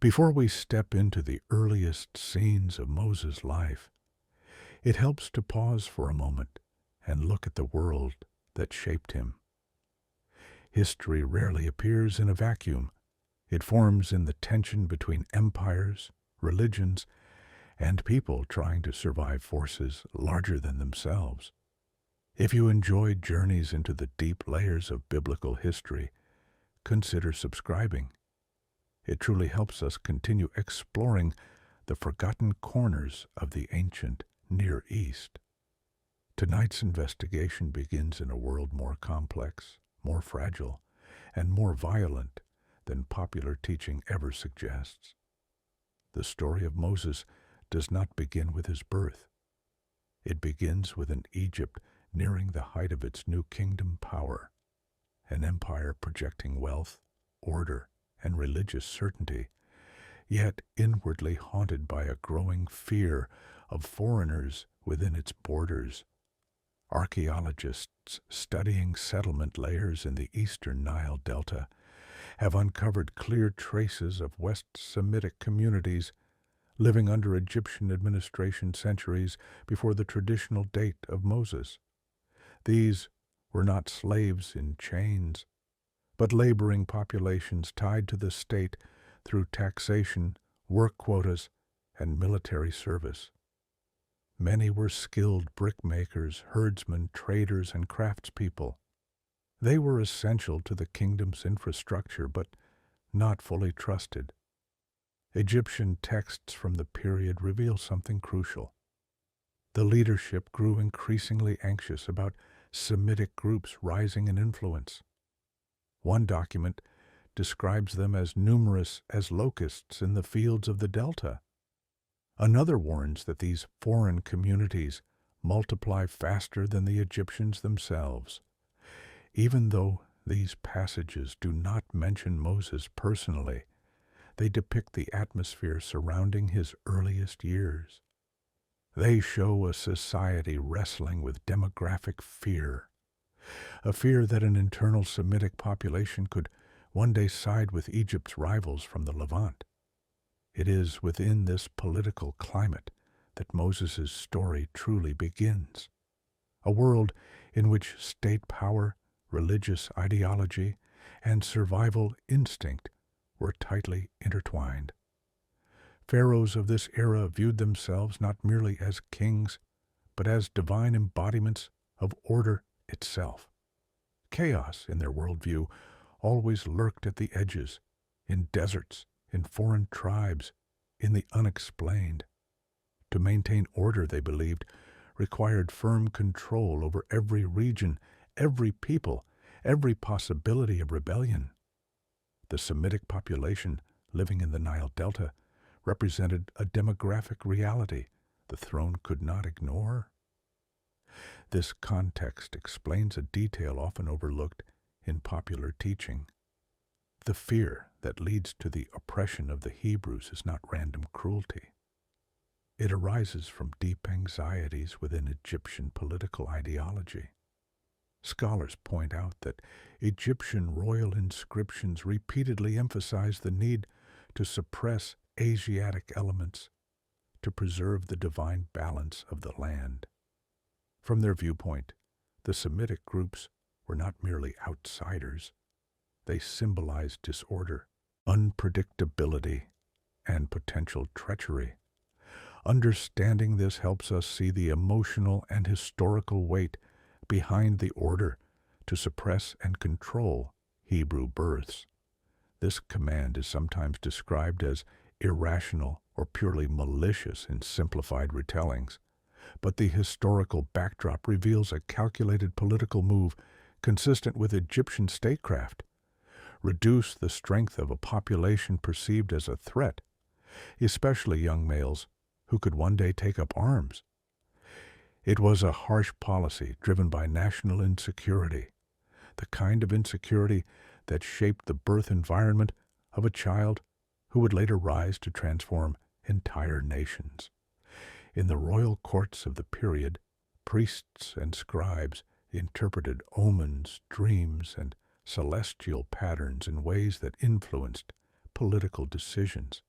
Before we step into the earliest scenes of Moses' life, it helps to pause for a moment and look at the world that shaped him. History rarely appears in a vacuum. It forms in the tension between empires, religions, and people trying to survive forces larger than themselves. If you enjoy journeys into the deep layers of biblical history, consider subscribing. It truly helps us continue exploring the forgotten corners of the ancient Near East. Tonight's investigation begins in a world more complex, more fragile, and more violent than popular teaching ever suggests. The story of Moses does not begin with his birth. It begins with an Egypt nearing the height of its new kingdom power, an empire projecting wealth, order, and religious certainty, yet inwardly haunted by a growing fear of foreigners within its borders. Archaeologists studying settlement layers in the eastern Nile Delta have uncovered clear traces of West Semitic communities living under Egyptian administration centuries before the traditional date of Moses. These were not slaves in chains, but laboring populations tied to the state through taxation, work quotas, and military service. Many were skilled brickmakers, herdsmen, traders, and craftspeople. They were essential to the kingdom's infrastructure, but not fully trusted. Egyptian texts from the period reveal something crucial. The leadership grew increasingly anxious about Semitic groups rising in influence. One document describes them as numerous as locusts in the fields of the delta. Another warns that these foreign communities multiply faster than the Egyptians themselves. Even though these passages do not mention Moses personally, they depict the atmosphere surrounding his earliest years. They show a society wrestling with demographic fear, a fear that an internal Semitic population could one day side with Egypt's rivals from the Levant. It is within this political climate that Moses' story truly begins. A world in which state power, religious ideology, and survival instinct were tightly intertwined. Pharaohs of this era viewed themselves not merely as kings, but as divine embodiments of order itself. Chaos, in their worldview, always lurked at the edges, in deserts, in foreign tribes, in the unexplained. To maintain order, they believed, required firm control over every region, every people, every possibility of rebellion. The Semitic population living in the Nile Delta represented a demographic reality the throne could not ignore. This context explains a detail often overlooked in popular teaching. The fear that leads to the oppression of the Hebrews is not random cruelty. It arises from deep anxieties within Egyptian political ideology. Scholars point out that Egyptian royal inscriptions repeatedly emphasize the need to suppress Asiatic elements to preserve the divine balance of the land. From their viewpoint, the Semitic groups were not merely outsiders. They symbolized disorder, unpredictability, and potential treachery. Understanding this helps us see the emotional and historical weight behind the order to suppress and control Hebrew births. This command is sometimes described as irrational or purely malicious in simplified retellings, but the historical backdrop reveals a calculated political move consistent with Egyptian statecraft. Reduce the strength of a population perceived as a threat, especially young males who could one day take up arms. It was a harsh policy driven by national insecurity, the kind of insecurity that shaped the birth environment of a child who would later rise to transform entire nations. In the royal courts of the period, priests and scribes interpreted omens, dreams, and celestial patterns in ways that influenced political decisions.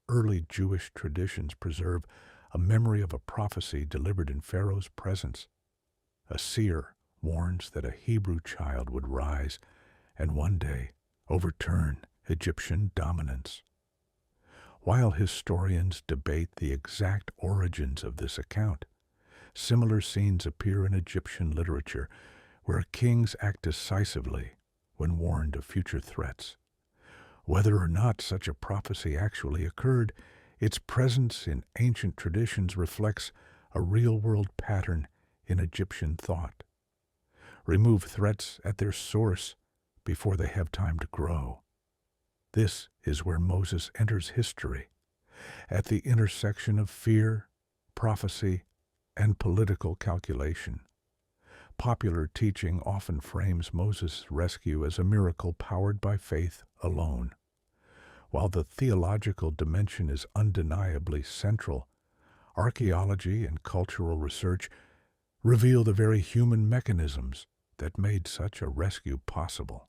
early Jewish traditions preserve a memory of a prophecy delivered in Pharaoh's presence. A seer warns that a Hebrew child would rise and one day overturn Egyptian dominance. While historians debate the exact origins of this account, similar scenes appear in Egyptian literature where kings act decisively when warned of future threats. Whether or not such a prophecy actually occurred, its presence in ancient traditions reflects a real-world pattern in Egyptian thought. Remove threats at their source before they have time to grow. This is where Moses enters history, at the intersection of fear, prophecy, and political calculation. Popular teaching often frames Moses' rescue as a miracle powered by faith alone. While the theological dimension is undeniably central, archaeology and cultural research reveal the very human mechanisms that made such a rescue possible.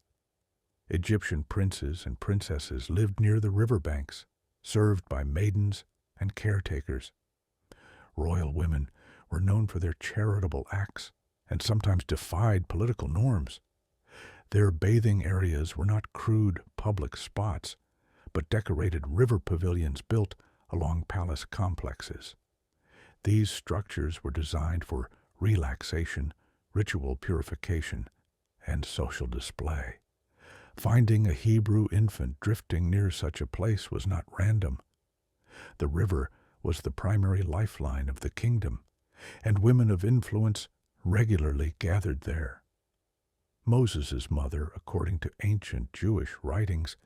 Egyptian princes and princesses lived near the riverbanks, served by maidens and caretakers. Royal women were known for their charitable acts and sometimes defied political norms. Their bathing areas were not crude public spots, but decorated river pavilions built along palace complexes. These structures were designed for relaxation, ritual purification, and social display. Finding a Hebrew infant drifting near such a place was not random. The river was the primary lifeline of the kingdom, and women of influence regularly gathered there. Moses' mother, according to ancient Jewish writings,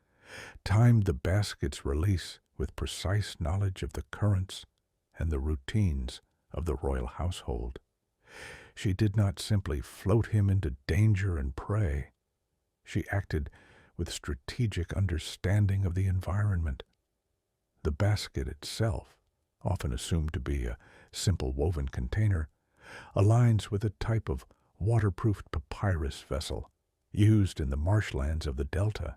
timed the basket's release with precise knowledge of the currents and the routines of the royal household. She did not simply float him into danger and prey. She acted with strategic understanding of the environment. The basket itself, often assumed to be a simple woven container, aligns with a type of waterproofed papyrus vessel used in the marshlands of the delta.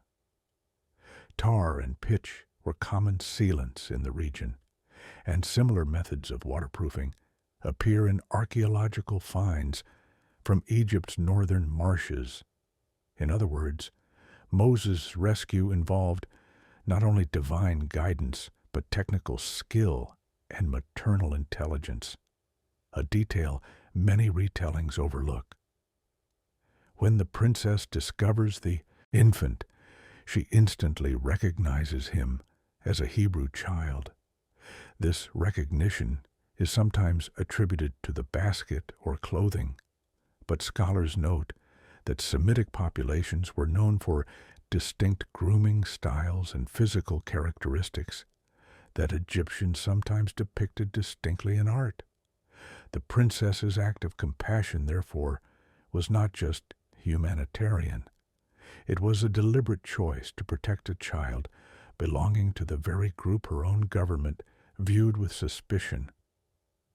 Tar and pitch were common sealants in the region, and similar methods of waterproofing appear in archaeological finds from Egypt's northern marshes. In other words, Moses' rescue involved not only divine guidance, but technical skill and maternal intelligence, a detail many retellings overlook. When the princess discovers the infant, she instantly recognizes him as a Hebrew child. This recognition is sometimes attributed to the basket or clothing, but scholars note that Semitic populations were known for distinct grooming styles and physical characteristics that Egyptians sometimes depicted distinctly in art. The princess's act of compassion, therefore, was not just humanitarian. It was a deliberate choice to protect a child belonging to the very group her own government viewed with suspicion.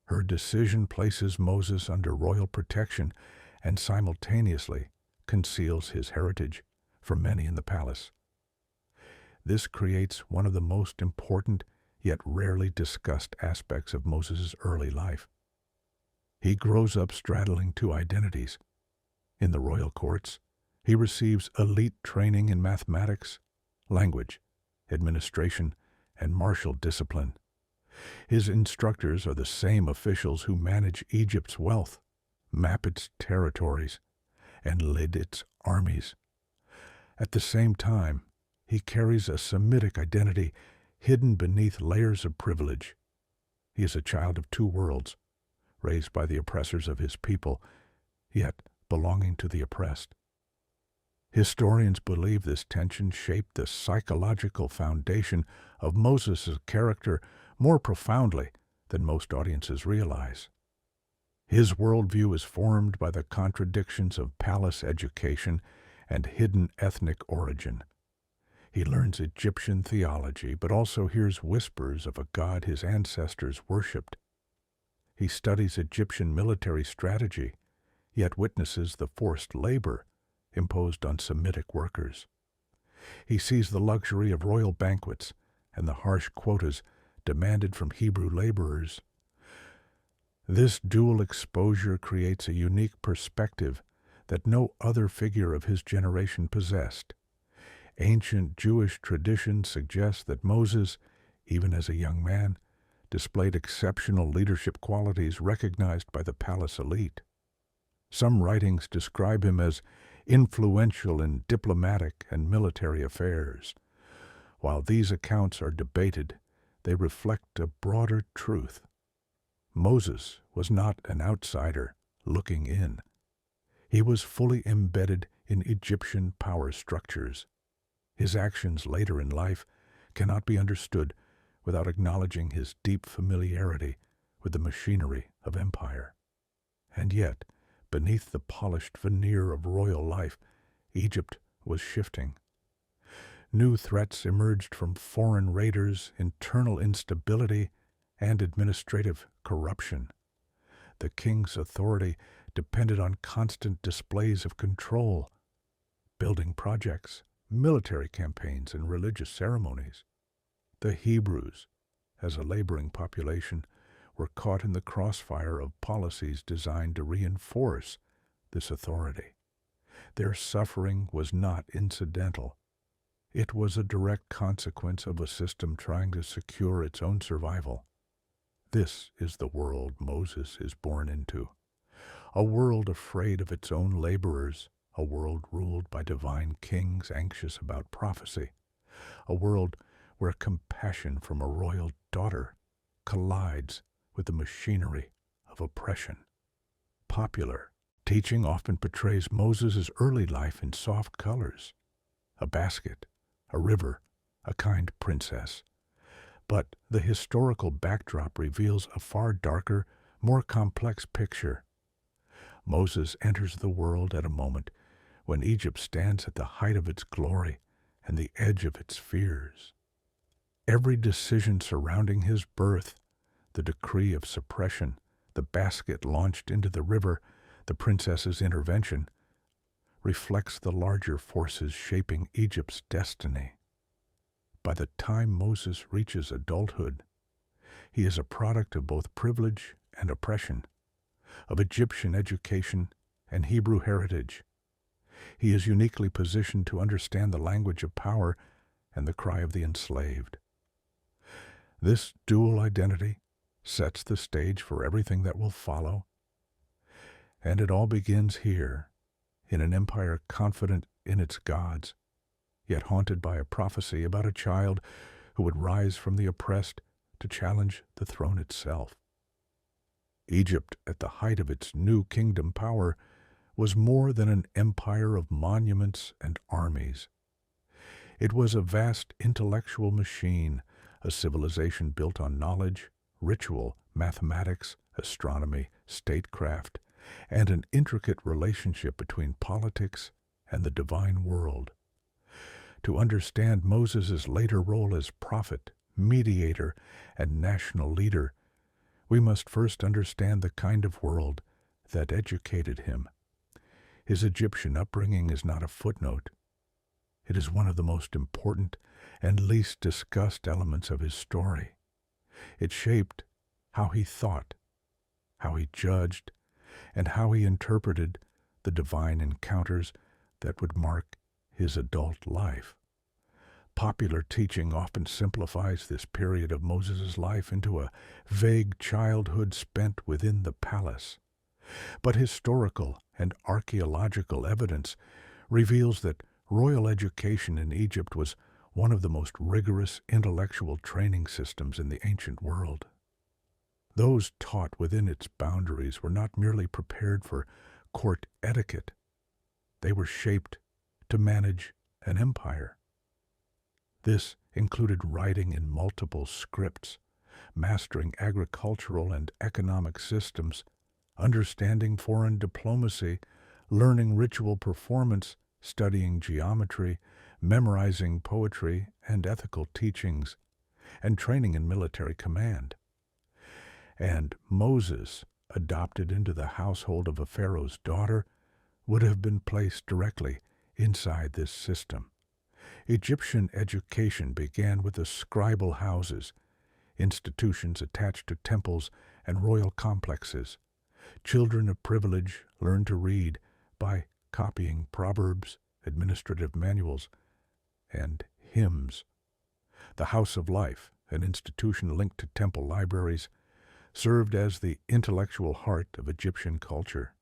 Her decision places Moses under royal protection and simultaneously conceals his heritage from many in the palace. This creates one of the most important yet rarely discussed aspects of Moses' early life. He grows up straddling two identities. In the royal courts, he receives elite training in mathematics, language, administration, and martial discipline. His instructors are the same officials who manage Egypt's wealth, map its territories, and lead its armies. At the same time, he carries a Semitic identity hidden beneath layers of privilege. He is a child of two worlds, raised by the oppressors of his people, yet belonging to the oppressed. Historians believe this tension shaped the psychological foundation of Moses' character more profoundly than most audiences realize. His worldview is formed by the contradictions of palace education and hidden ethnic origin. He learns Egyptian theology, but also hears whispers of a god his ancestors worshipped. He studies Egyptian military strategy, yet witnesses the forced labor imposed on Semitic workers. He sees the luxury of royal banquets, and the harsh quotas demanded from Hebrew laborers. This dual exposure creates a unique perspective that no other figure of his generation possessed. Ancient Jewish tradition suggests that Moses, even as a young man, displayed exceptional leadership qualities recognized by the palace elite. Some writings describe him as influential in diplomatic and military affairs. While these accounts are debated, they reflect a broader truth. Moses was not an outsider looking in. He was fully embedded in Egyptian power structures. His actions later in life cannot be understood without acknowledging his deep familiarity with the machinery of empire. And yet, beneath the polished veneer of royal life, Egypt was shifting. New threats emerged from foreign raiders, internal instability, and administrative corruption. The king's authority depended on constant displays of control, building projects, military campaigns, and religious ceremonies. The Hebrews, as a laboring population, were caught in the crossfire of policies designed to reinforce this authority. Their suffering was not incidental. It was a direct consequence of a system trying to secure its own survival. This is the world Moses is born into. A world afraid of its own laborers, a world ruled by divine kings anxious about prophecy, a world where compassion from a royal daughter collides with the machinery of oppression. Popular teaching often portrays Moses' early life in soft colors: a basket, a river, a kind princess. But the historical backdrop reveals a far darker, more complex picture. Moses enters the world at a moment when Egypt stands at the height of its glory and the edge of its fears. Every decision surrounding his birth, the decree of suppression, the basket launched into the river, the princess's intervention, reflects the larger forces shaping Egypt's destiny. By the time Moses reaches adulthood, he is a product of both privilege and oppression, of Egyptian education and Hebrew heritage. He is uniquely positioned to understand the language of power and the cry of the enslaved. This dual identity sets the stage for everything that will follow. And it all begins here, in an empire confident in its gods, yet haunted by a prophecy about a child who would rise from the oppressed to challenge the throne itself. Egypt, at the height of its new kingdom power, was more than an empire of monuments and armies. It was a vast intellectual machine, a civilization built on knowledge, ritual, mathematics, astronomy, statecraft, and an intricate relationship between politics and the divine world. To understand Moses' later role as prophet, mediator, and national leader, we must first understand the kind of world that educated him. His Egyptian upbringing is not a footnote. It is one of the most important and least discussed elements of his story. It shaped how he thought, how he judged, and how he interpreted the divine encounters that would mark his adult life. Popular teaching often simplifies this period of Moses' life into a vague childhood spent within the palace. But historical and archaeological evidence reveals that royal education in Egypt was one of the most rigorous intellectual training systems in the ancient world. Those taught within its boundaries were not merely prepared for court etiquette. They were shaped to manage an empire. This included writing in multiple scripts, mastering agricultural and economic systems, understanding foreign diplomacy, learning ritual performance, studying geometry, memorizing poetry and ethical teachings, and training in military command. And Moses, adopted into the household of a pharaoh's daughter, would have been placed directly inside this system. Egyptian education began with the scribal houses, institutions attached to temples and royal complexes. Children of privilege learned to read by copying proverbs, administrative manuals, and hymns. The House of Life, an institution linked to temple libraries, served as the intellectual heart of Egyptian culture.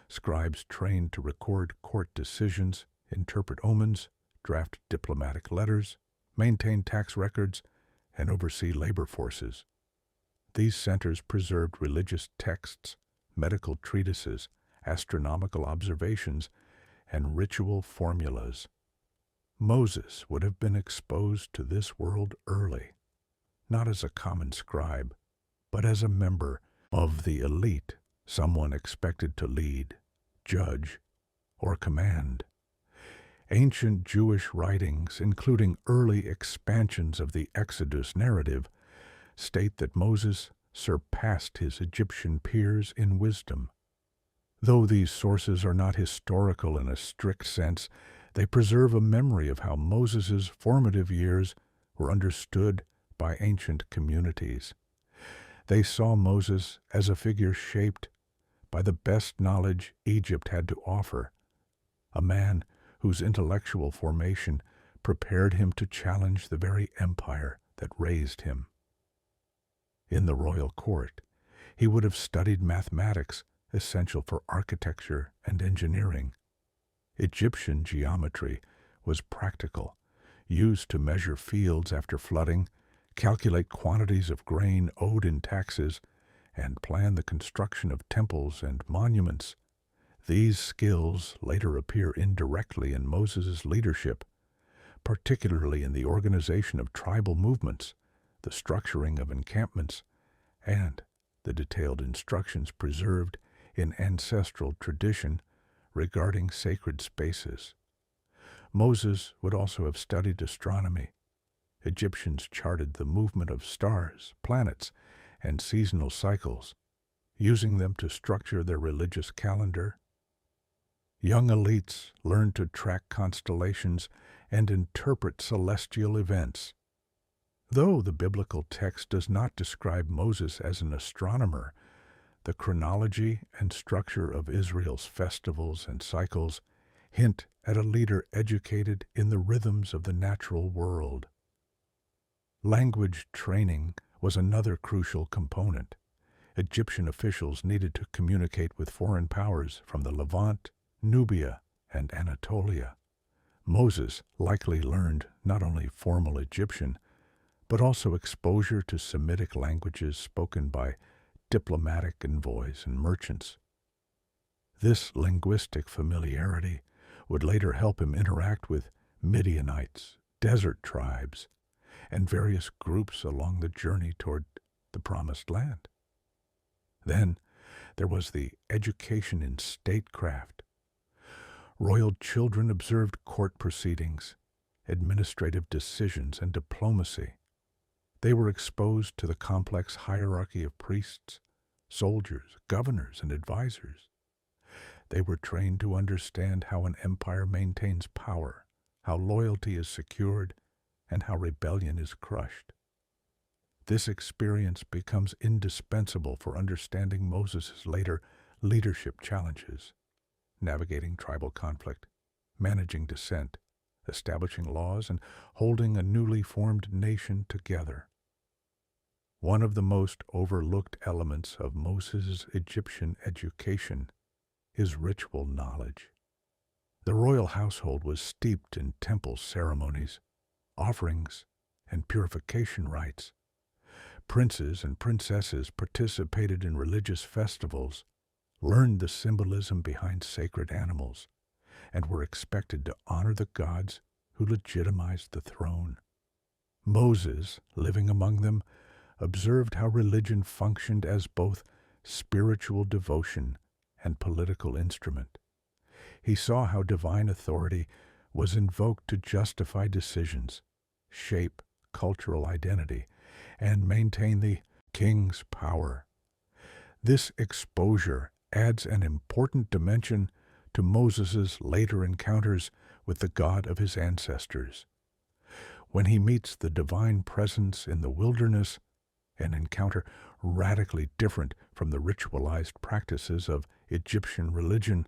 Scribes trained to record court decisions, interpret omens, draft diplomatic letters, maintain tax records, and oversee labor forces. These centers preserved religious texts, medical treatises, astronomical observations, and ritual formulas. Moses would have been exposed to this world early, not as a common scribe, but as a member of the elite, someone expected to lead, judge, or command. Ancient Jewish writings, including early expansions of the Exodus narrative, state that Moses surpassed his Egyptian peers in wisdom. Though these sources are not historical in a strict sense, they preserve a memory of how Moses's formative years were understood by ancient communities. They saw Moses as a figure shaped by the best knowledge Egypt had to offer, a man whose intellectual formation prepared him to challenge the very empire that raised him. In the royal court, he would have studied mathematics, essential for architecture and engineering. Egyptian geometry was practical, used to measure fields after flooding, calculate quantities of grain owed in taxes, and plan the construction of temples and monuments. These skills later appear indirectly in Moses' leadership, particularly in the organization of tribal movements, the structuring of encampments, and the detailed instructions preserved in ancestral tradition regarding sacred spaces. Moses would also have studied astronomy. Egyptians charted the movement of stars, planets, and seasonal cycles, using them to structure their religious calendar. Young elites learned to track constellations and interpret celestial events. Though the biblical text does not describe Moses as an astronomer, the chronology and structure of Israel's festivals and cycles hint at a leader educated in the rhythms of the natural world. Language training was another crucial component. Egyptian officials needed to communicate with foreign powers from the Levant, Nubia, and Anatolia. Moses likely learned not only formal Egyptian, but also exposure to Semitic languages spoken by diplomatic envoys and merchants. This linguistic familiarity would later help him interact with Midianites, desert tribes, and various groups along the journey toward the Promised Land. Then there was the education in statecraft. Royal children observed court proceedings, administrative decisions, and diplomacy. They were exposed to the complex hierarchy of priests, soldiers, governors, and advisors. They were trained to understand how an empire maintains power, how loyalty is secured, and how rebellion is crushed. This experience becomes indispensable for understanding Moses' later leadership challenges, navigating tribal conflict, managing dissent, establishing laws, and holding a newly formed nation together. One of the most overlooked elements of Moses' Egyptian education is ritual knowledge. The royal household was steeped in temple ceremonies, offerings, and purification rites. Princes and princesses participated in religious festivals, learned the symbolism behind sacred animals, and were expected to honor the gods who legitimized the throne. Moses, living among them, observed how religion functioned as both spiritual devotion and political instrument. He saw how divine authority was invoked to justify decisions, shape cultural identity, and maintain the king's power. This exposure adds an important dimension to Moses' later encounters with the God of his ancestors. When he meets the divine presence in the wilderness, an encounter radically different from the ritualized practices of Egyptian religion,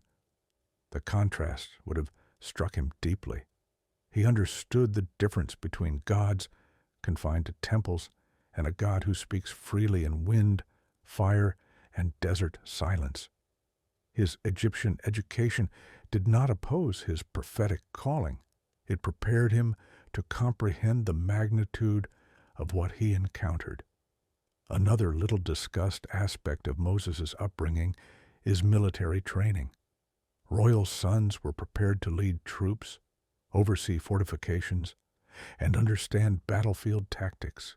the contrast would have struck him deeply. He understood the difference between gods confined to temples and a God who speaks freely in wind, fire, and desert silence. His Egyptian education did not oppose his prophetic calling. It prepared him to comprehend the magnitude of what he encountered. Another little discussed aspect of Moses' upbringing is military training. Royal sons were prepared to lead troops, oversee fortifications, and understand battlefield tactics.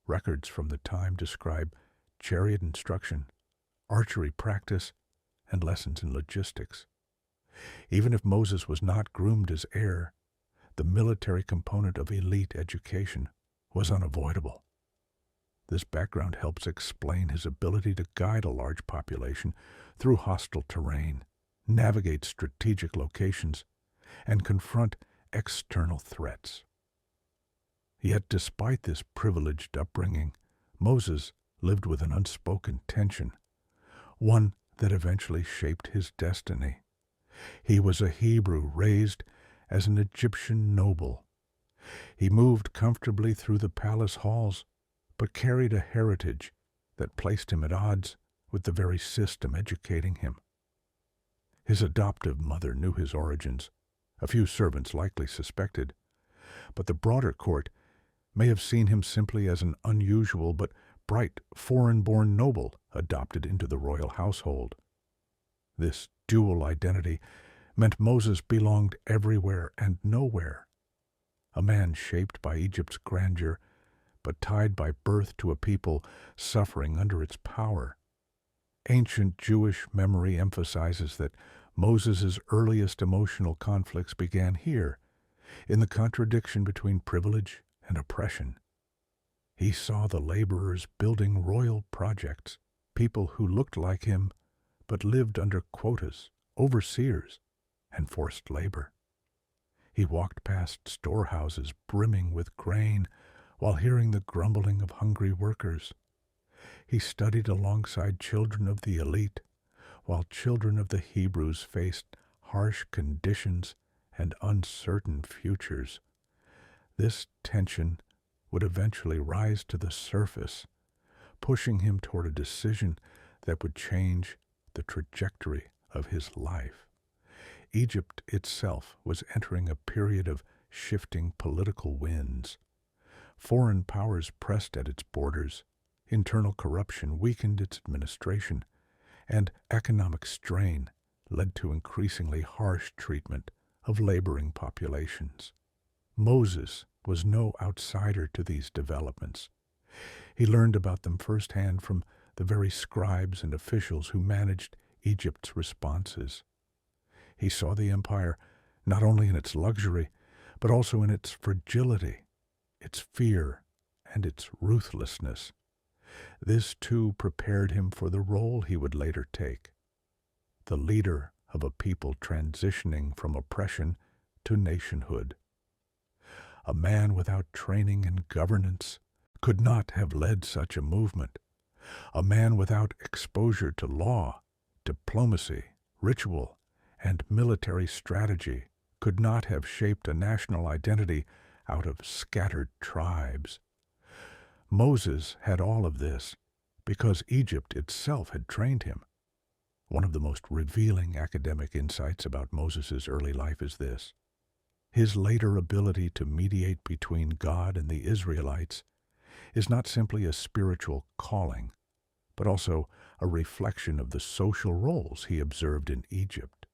Records from the time describe chariot instruction, archery practice, and lessons in logistics. Even if Moses was not groomed as heir, the military component of elite education was unavoidable. This background helps explain his ability to guide a large population through hostile terrain, navigate strategic locations, and confront external threats. Yet despite this privileged upbringing, Moses lived with an unspoken tension, one that eventually shaped his destiny. He was a Hebrew raised as an Egyptian noble. He moved comfortably through the palace halls, but carried a heritage that placed him at odds with the very system educating him. His adoptive mother knew his origins. A few servants likely suspected, but the broader court may have seen him simply as an unusual but bright foreign-born noble adopted into the royal household. This dual identity meant Moses belonged everywhere and nowhere. A man shaped by Egypt's grandeur, but tied by birth to a people suffering under its power. Ancient Jewish memory emphasizes that Moses' earliest emotional conflicts began here, in the contradiction between privilege and oppression. He saw the laborers building royal projects, people who looked like him but lived under quotas, overseers, and forced labor. He walked past storehouses brimming with grain while hearing the grumbling of hungry workers. He studied alongside children of the elite, while children of the Hebrews faced harsh conditions and uncertain futures. This tension would eventually rise to the surface, pushing him toward a decision that would change the trajectory of his life. Egypt itself was entering a period of shifting political winds. Foreign powers pressed at its borders, internal corruption weakened its administration, and economic strain led to increasingly harsh treatment of laboring populations. Moses was no outsider to these developments. He learned about them firsthand from the very scribes and officials who managed Egypt's responses. He saw the empire not only in its luxury, but also in its fragility, its fear, and its ruthlessness. This too prepared him for the role he would later take, the leader of a people transitioning from oppression to nationhood. A man without training in governance could not have led such a movement. A man without exposure to law, diplomacy, ritual, and military strategy could not have shaped a national identity out of scattered tribes. Moses had all of this because Egypt itself had trained him. One of the most revealing academic insights about Moses' early life is this: his later ability to mediate between God and the Israelites is not simply a spiritual calling, but also a reflection of the social roles he observed in Egypt.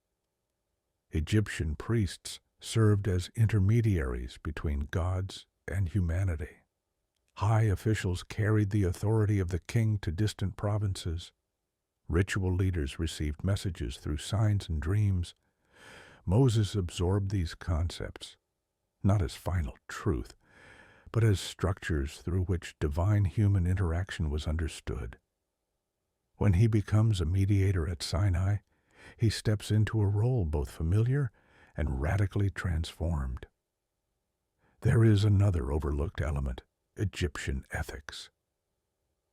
Egyptian priests served as intermediaries between gods and humanity. High officials carried the authority of the king to distant provinces. Ritual leaders received messages through signs and dreams. Moses absorbed these concepts, not as final truth, but as structures through which divine human interaction was understood. When he becomes a mediator at Sinai, he steps into a role both familiar and radically transformed. There is another overlooked element: Egyptian ethics.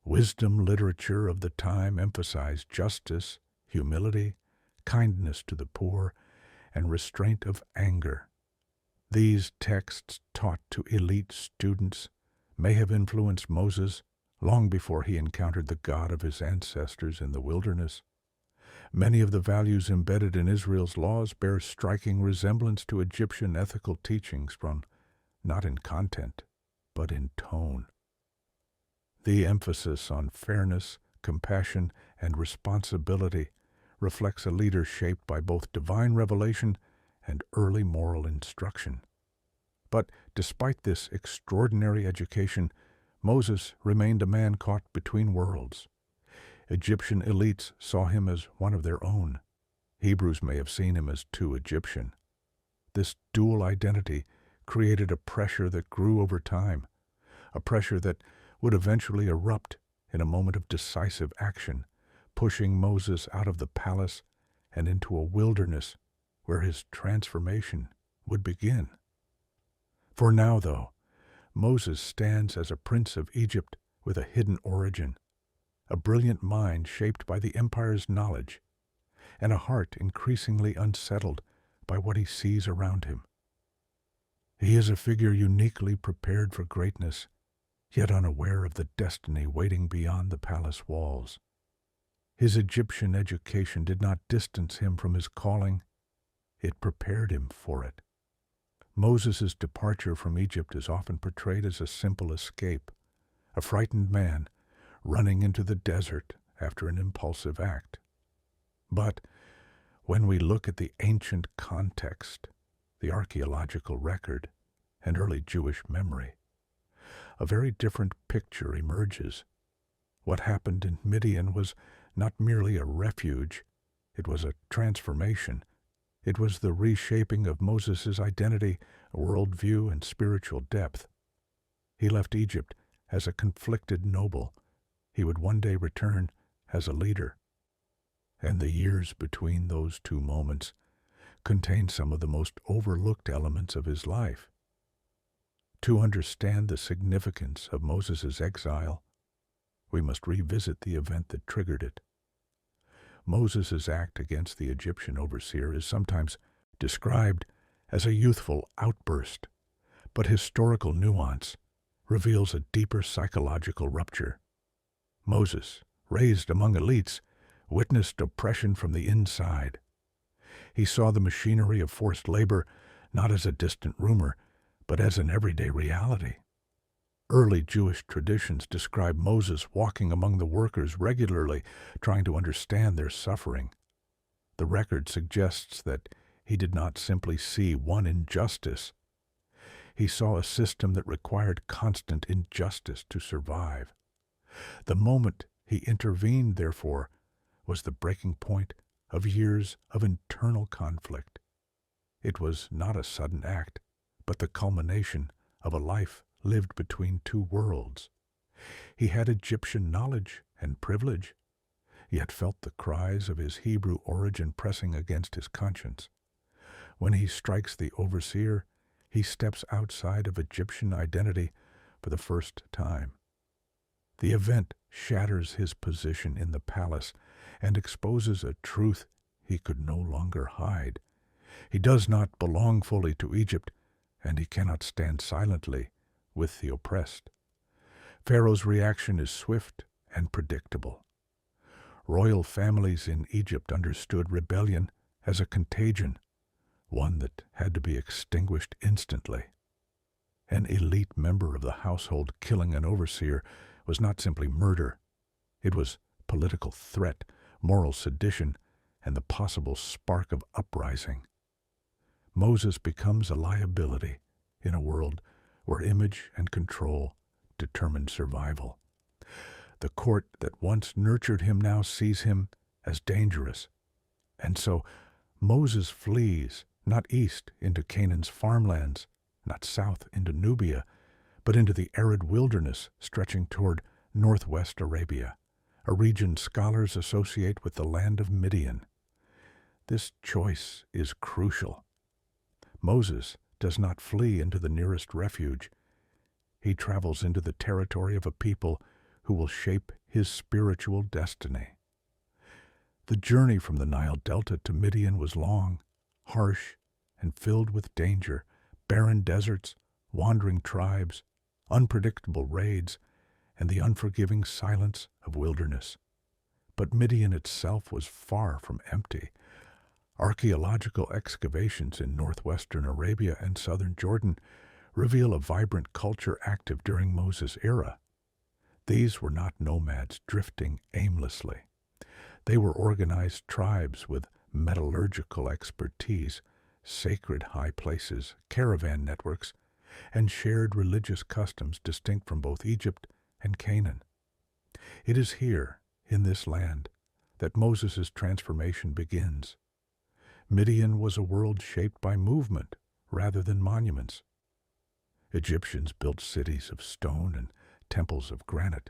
Wisdom literature of the time emphasized justice, humility, kindness to the poor, and restraint of anger. These texts, taught to elite students, may have influenced Moses long before he encountered the God of his ancestors in the wilderness. Many of the values embedded in Israel's laws bear striking resemblance to Egyptian ethical teachings, from not in content, but in tone. The emphasis on fairness, compassion, and responsibility reflects a leader shaped by both divine revelation and early moral instruction. But despite this extraordinary education, Moses remained a man caught between worlds. Egyptian elites saw him as one of their own. Hebrews may have seen him as too Egyptian. This dual identity created a pressure that grew over time, a pressure that would eventually erupt in a moment of decisive action, pushing Moses out of the palace and into a wilderness where his transformation would begin. For now, though, Moses stands as a prince of Egypt with a hidden origin, a brilliant mind shaped by the empire's knowledge, and a heart increasingly unsettled by what he sees around him. He is a figure uniquely prepared for greatness, yet unaware of the destiny waiting beyond the palace walls. His Egyptian education did not distance him from his calling, it prepared him for it. Moses' departure from Egypt is often portrayed as a simple escape, a frightened man running into the desert after an impulsive act. But when we look at the ancient context, the archaeological record, and early Jewish memory, a very different picture emerges. What happened in Midian was not merely a refuge, it was a transformation. It was the reshaping of Moses' identity, worldview, and spiritual depth. He left Egypt as a conflicted noble. He would one day return as a leader. And the years between those two moments contain some of the most overlooked elements of his life. To understand the significance of Moses' exile, we must revisit the event that triggered it. Moses' act against the Egyptian overseer is sometimes described as a youthful outburst, but historical nuance reveals a deeper psychological rupture. Moses, raised among elites, witnessed oppression from the inside. He saw the machinery of forced labor not as a distant rumor, but as an everyday reality. Early Jewish traditions describe Moses walking among the workers regularly, trying to understand their suffering. The record suggests that he did not simply see one injustice. He saw a system that required constant injustice to survive. The moment he intervened, therefore, was the breaking point of years of internal conflict. It was not a sudden act, but the culmination of a life lived between two worlds. He had Egyptian knowledge and privilege, yet felt the cries of his Hebrew origin pressing against his conscience. When he strikes the overseer, he steps outside of Egyptian identity for the first time. The event shatters his position in the palace and exposes a truth he could no longer hide. He does not belong fully to Egypt, and he cannot stand silently with the oppressed. Pharaoh's reaction is swift and predictable. Royal families in Egypt understood rebellion as a contagion, one that had to be extinguished instantly. An elite member of the household killing an overseer was not simply murder. It was political threat, moral sedition, and the possible spark of uprising. Moses becomes a liability in a world where image and control determined survival. The court that once nurtured him now sees him as dangerous. And so Moses flees, not east into Canaan's farmlands, not south into Nubia, but into the arid wilderness stretching toward northwest Arabia, a region scholars associate with the land of Midian. This choice is crucial. Moses does not flee into the nearest refuge. He travels into the territory of a people who will shape his spiritual destiny. The journey from the Nile Delta to Midian was long, harsh, and filled with danger, barren deserts, wandering tribes, unpredictable raids, and the unforgiving silence of wilderness. But Midian itself was far from empty. Archaeological excavations in northwestern Arabia and southern Jordan reveal a vibrant culture active during Moses' era. These were not nomads drifting aimlessly. They were organized tribes with metallurgical expertise, sacred high places, caravan networks, and shared religious customs distinct from both Egypt and Canaan. It is here, in this land, that Moses' transformation begins. Midian was a world shaped by movement rather than monuments. Egyptians built cities of stone and temples of granite.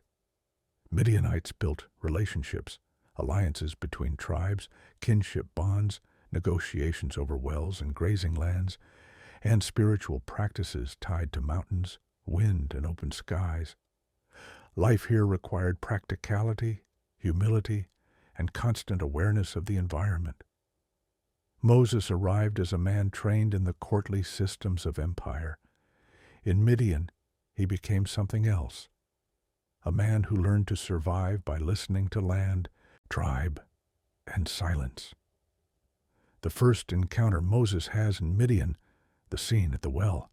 Midianites built relationships, alliances between tribes, kinship bonds, negotiations over wells and grazing lands, and spiritual practices tied to mountains, wind, and open skies. Life here required practicality, humility, and constant awareness of the environment. Moses arrived as a man trained in the courtly systems of empire. In Midian, he became something else, a man who learned to survive by listening to land, tribe, and silence. The first encounter Moses has in Midian, the scene at the well,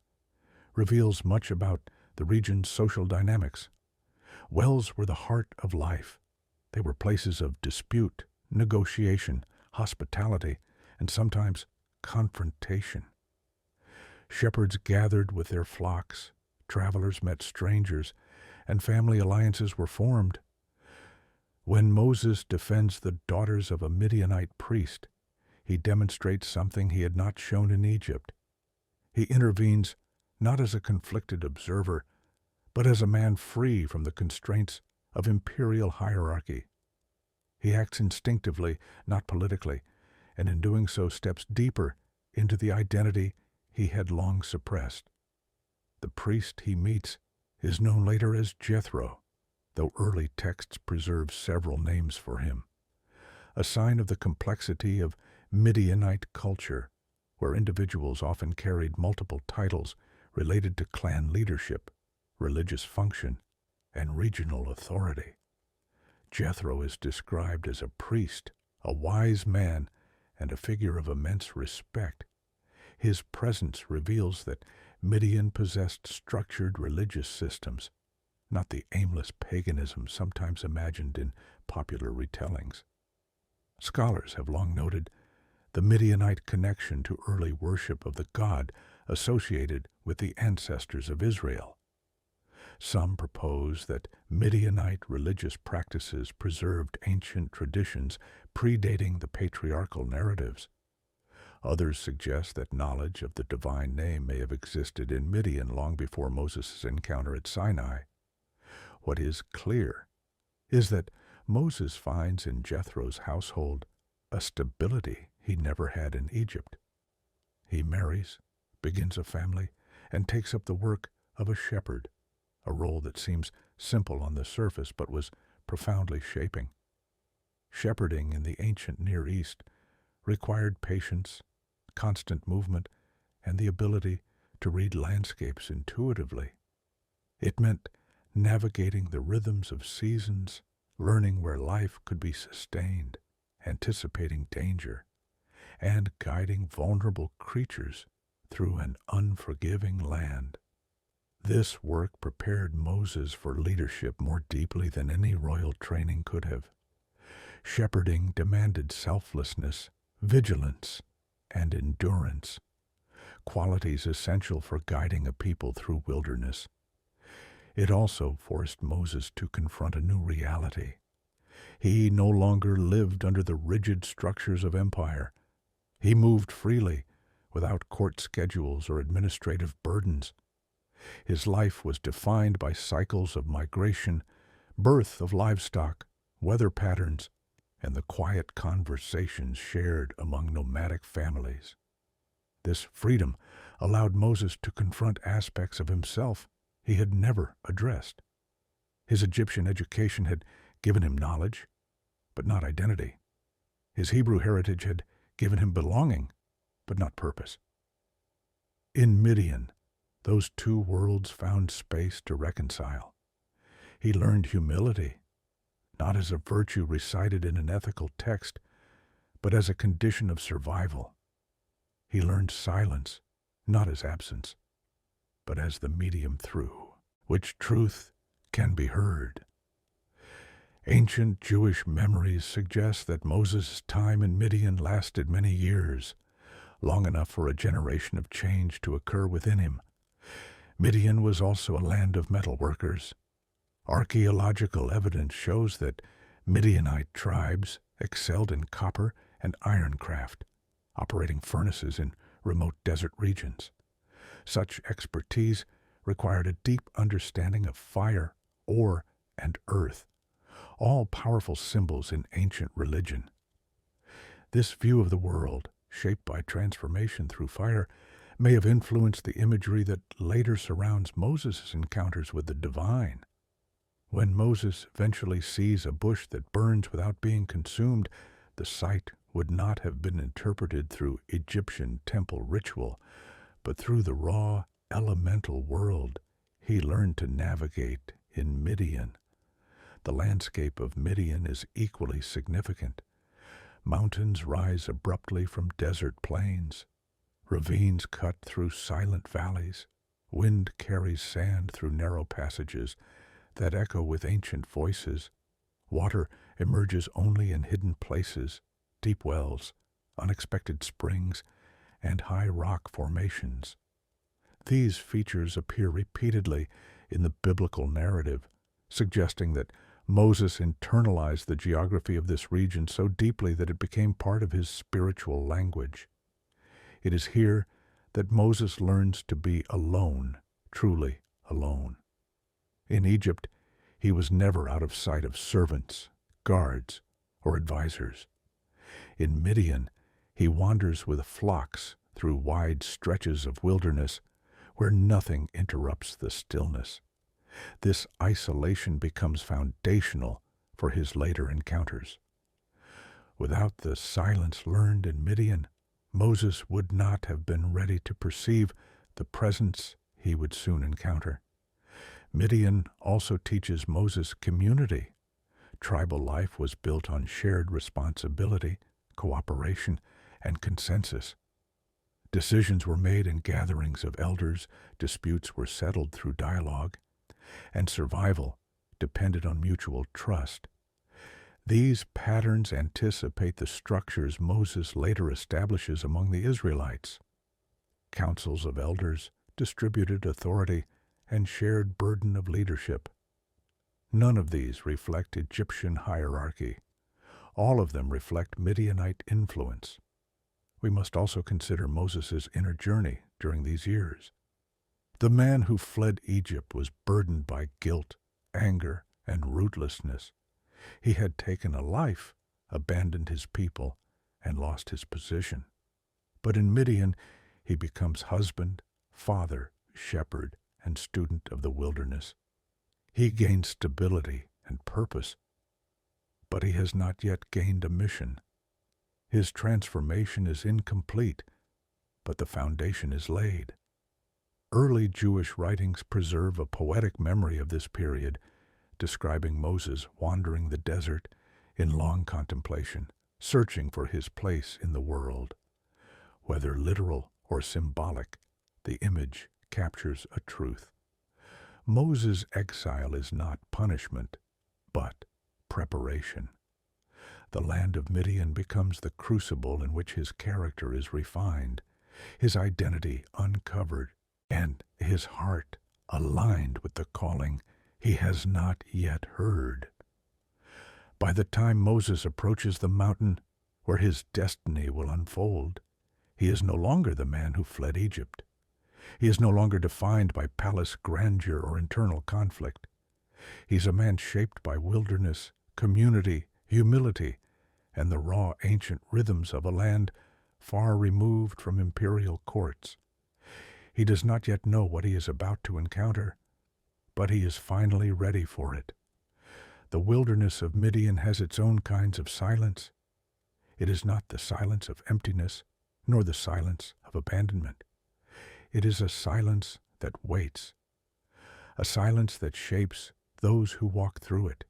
reveals much about the region's social dynamics. Wells were the heart of life. They were places of dispute, negotiation, hospitality, and sometimes confrontation. Shepherds gathered with their flocks, travelers met strangers, and family alliances were formed. When Moses defends the daughters of a Midianite priest, he demonstrates something he had not shown in Egypt. He intervenes not as a conflicted observer, but as a man free from the constraints of imperial hierarchy. He acts instinctively, not politically, and in doing so steps deeper into the identity he had long suppressed. The priest he meets is known later as Jethro, though early texts preserve several names for him, a sign of the complexity of Midianite culture, where individuals often carried multiple titles related to clan leadership, religious function, and regional authority. Jethro is described as a priest, a wise man, and a figure of immense respect. His presence reveals that Midian possessed structured religious systems, not the aimless paganism sometimes imagined in popular retellings. Scholars have long noted the Midianite connection to early worship of the god associated with the ancestors of Israel. Some propose that Midianite religious practices preserved ancient traditions predating the patriarchal narratives. Others suggest that knowledge of the divine name may have existed in Midian long before Moses' encounter at Sinai. What is clear is that Moses finds in Jethro's household a stability he never had in Egypt. He marries, begins a family, and takes up the work of a shepherd, a role that seems simple on the surface but was profoundly shaping. Shepherding in the ancient Near East required patience, constant movement, and the ability to read landscapes intuitively. It meant navigating the rhythms of seasons, learning where life could be sustained, anticipating danger, and guiding vulnerable creatures through an unforgiving land. This work prepared Moses for leadership more deeply than any royal training could have. Shepherding demanded selflessness, vigilance, and endurance, qualities essential for guiding a people through wilderness. It also forced Moses to confront a new reality. He no longer lived under the rigid structures of empire. He moved freely, without court schedules or administrative burdens. His life was defined by cycles of migration, birth of livestock, weather patterns, and the quiet conversations shared among nomadic families. This freedom allowed Moses to confront aspects of himself he had never addressed. His Egyptian education had given him knowledge, but not identity. His Hebrew heritage had given him belonging, but not purpose. In Midian, those two worlds found space to reconcile. He learned humility, not as a virtue recited in an ethical text, but as a condition of survival. He learned silence, not as absence, but as the medium through which truth can be heard. Ancient Jewish memories suggest that Moses' time in Midian lasted many years, long enough for a generation of change to occur within him. Midian was also a land of metal workers. Archaeological evidence shows that Midianite tribes excelled in copper and iron craft, operating furnaces in remote desert regions. Such expertise required a deep understanding of fire, ore, and earth, all powerful symbols in ancient religion. This view of the world, shaped by transformation through fire, may have influenced the imagery that later surrounds Moses' encounters with the divine. When Moses eventually sees a bush that burns without being consumed, the sight would not have been interpreted through Egyptian temple ritual, but through the raw, elemental world he learned to navigate in Midian. The landscape of Midian is equally significant. Mountains rise abruptly from desert plains. Ravines cut through silent valleys. Wind carries sand through narrow passages that echo with ancient voices. Water emerges only in hidden places, deep wells, unexpected springs, and high rock formations. These features appear repeatedly in the biblical narrative, suggesting that Moses internalized the geography of this region so deeply that it became part of his spiritual language. It is here that Moses learns to be alone, truly alone. In Egypt, he was never out of sight of servants, guards, or advisors. In Midian, he wanders with flocks through wide stretches of wilderness where nothing interrupts the stillness. This isolation becomes foundational for his later encounters. Without the silence learned in Midian, Moses would not have been ready to perceive the presence he would soon encounter. Midian also teaches Moses community. Tribal life was built on shared responsibility, cooperation, and consensus. Decisions were made in gatherings of elders, disputes were settled through dialogue, and survival depended on mutual trust. These patterns anticipate the structures Moses later establishes among the Israelites. Councils of elders, distributed authority, and shared burden of leadership. None of these reflect Egyptian hierarchy. All of them reflect Midianite influence. We must also consider Moses' inner journey during these years. The man who fled Egypt was burdened by guilt, anger, and rootlessness. He had taken a life, abandoned his people, and lost his position. But in Midian, he becomes husband, father, shepherd, and student of the wilderness. He gains stability and purpose, but he has not yet gained a mission. His transformation is incomplete, but the foundation is laid. Early Jewish writings preserve a poetic memory of this period, describing Moses wandering the desert in long contemplation, searching for his place in the world. Whether literal or symbolic, the image captures a truth. Moses' exile is not punishment, but preparation. The land of Midian becomes the crucible in which his character is refined, his identity uncovered, and his heart aligned with the calling he has not yet heard. By the time Moses approaches the mountain where his destiny will unfold, he is no longer the man who fled Egypt. He is no longer defined by palace grandeur or internal conflict. He's a man shaped by wilderness, community, humility, and the raw ancient rhythms of a land far removed from imperial courts. He does not yet know what he is about to encounter, but he is finally ready for it. The wilderness of Midian has its own kinds of silence. It is not the silence of emptiness, nor the silence of abandonment. It is a silence that waits, a silence that shapes those who walk through it,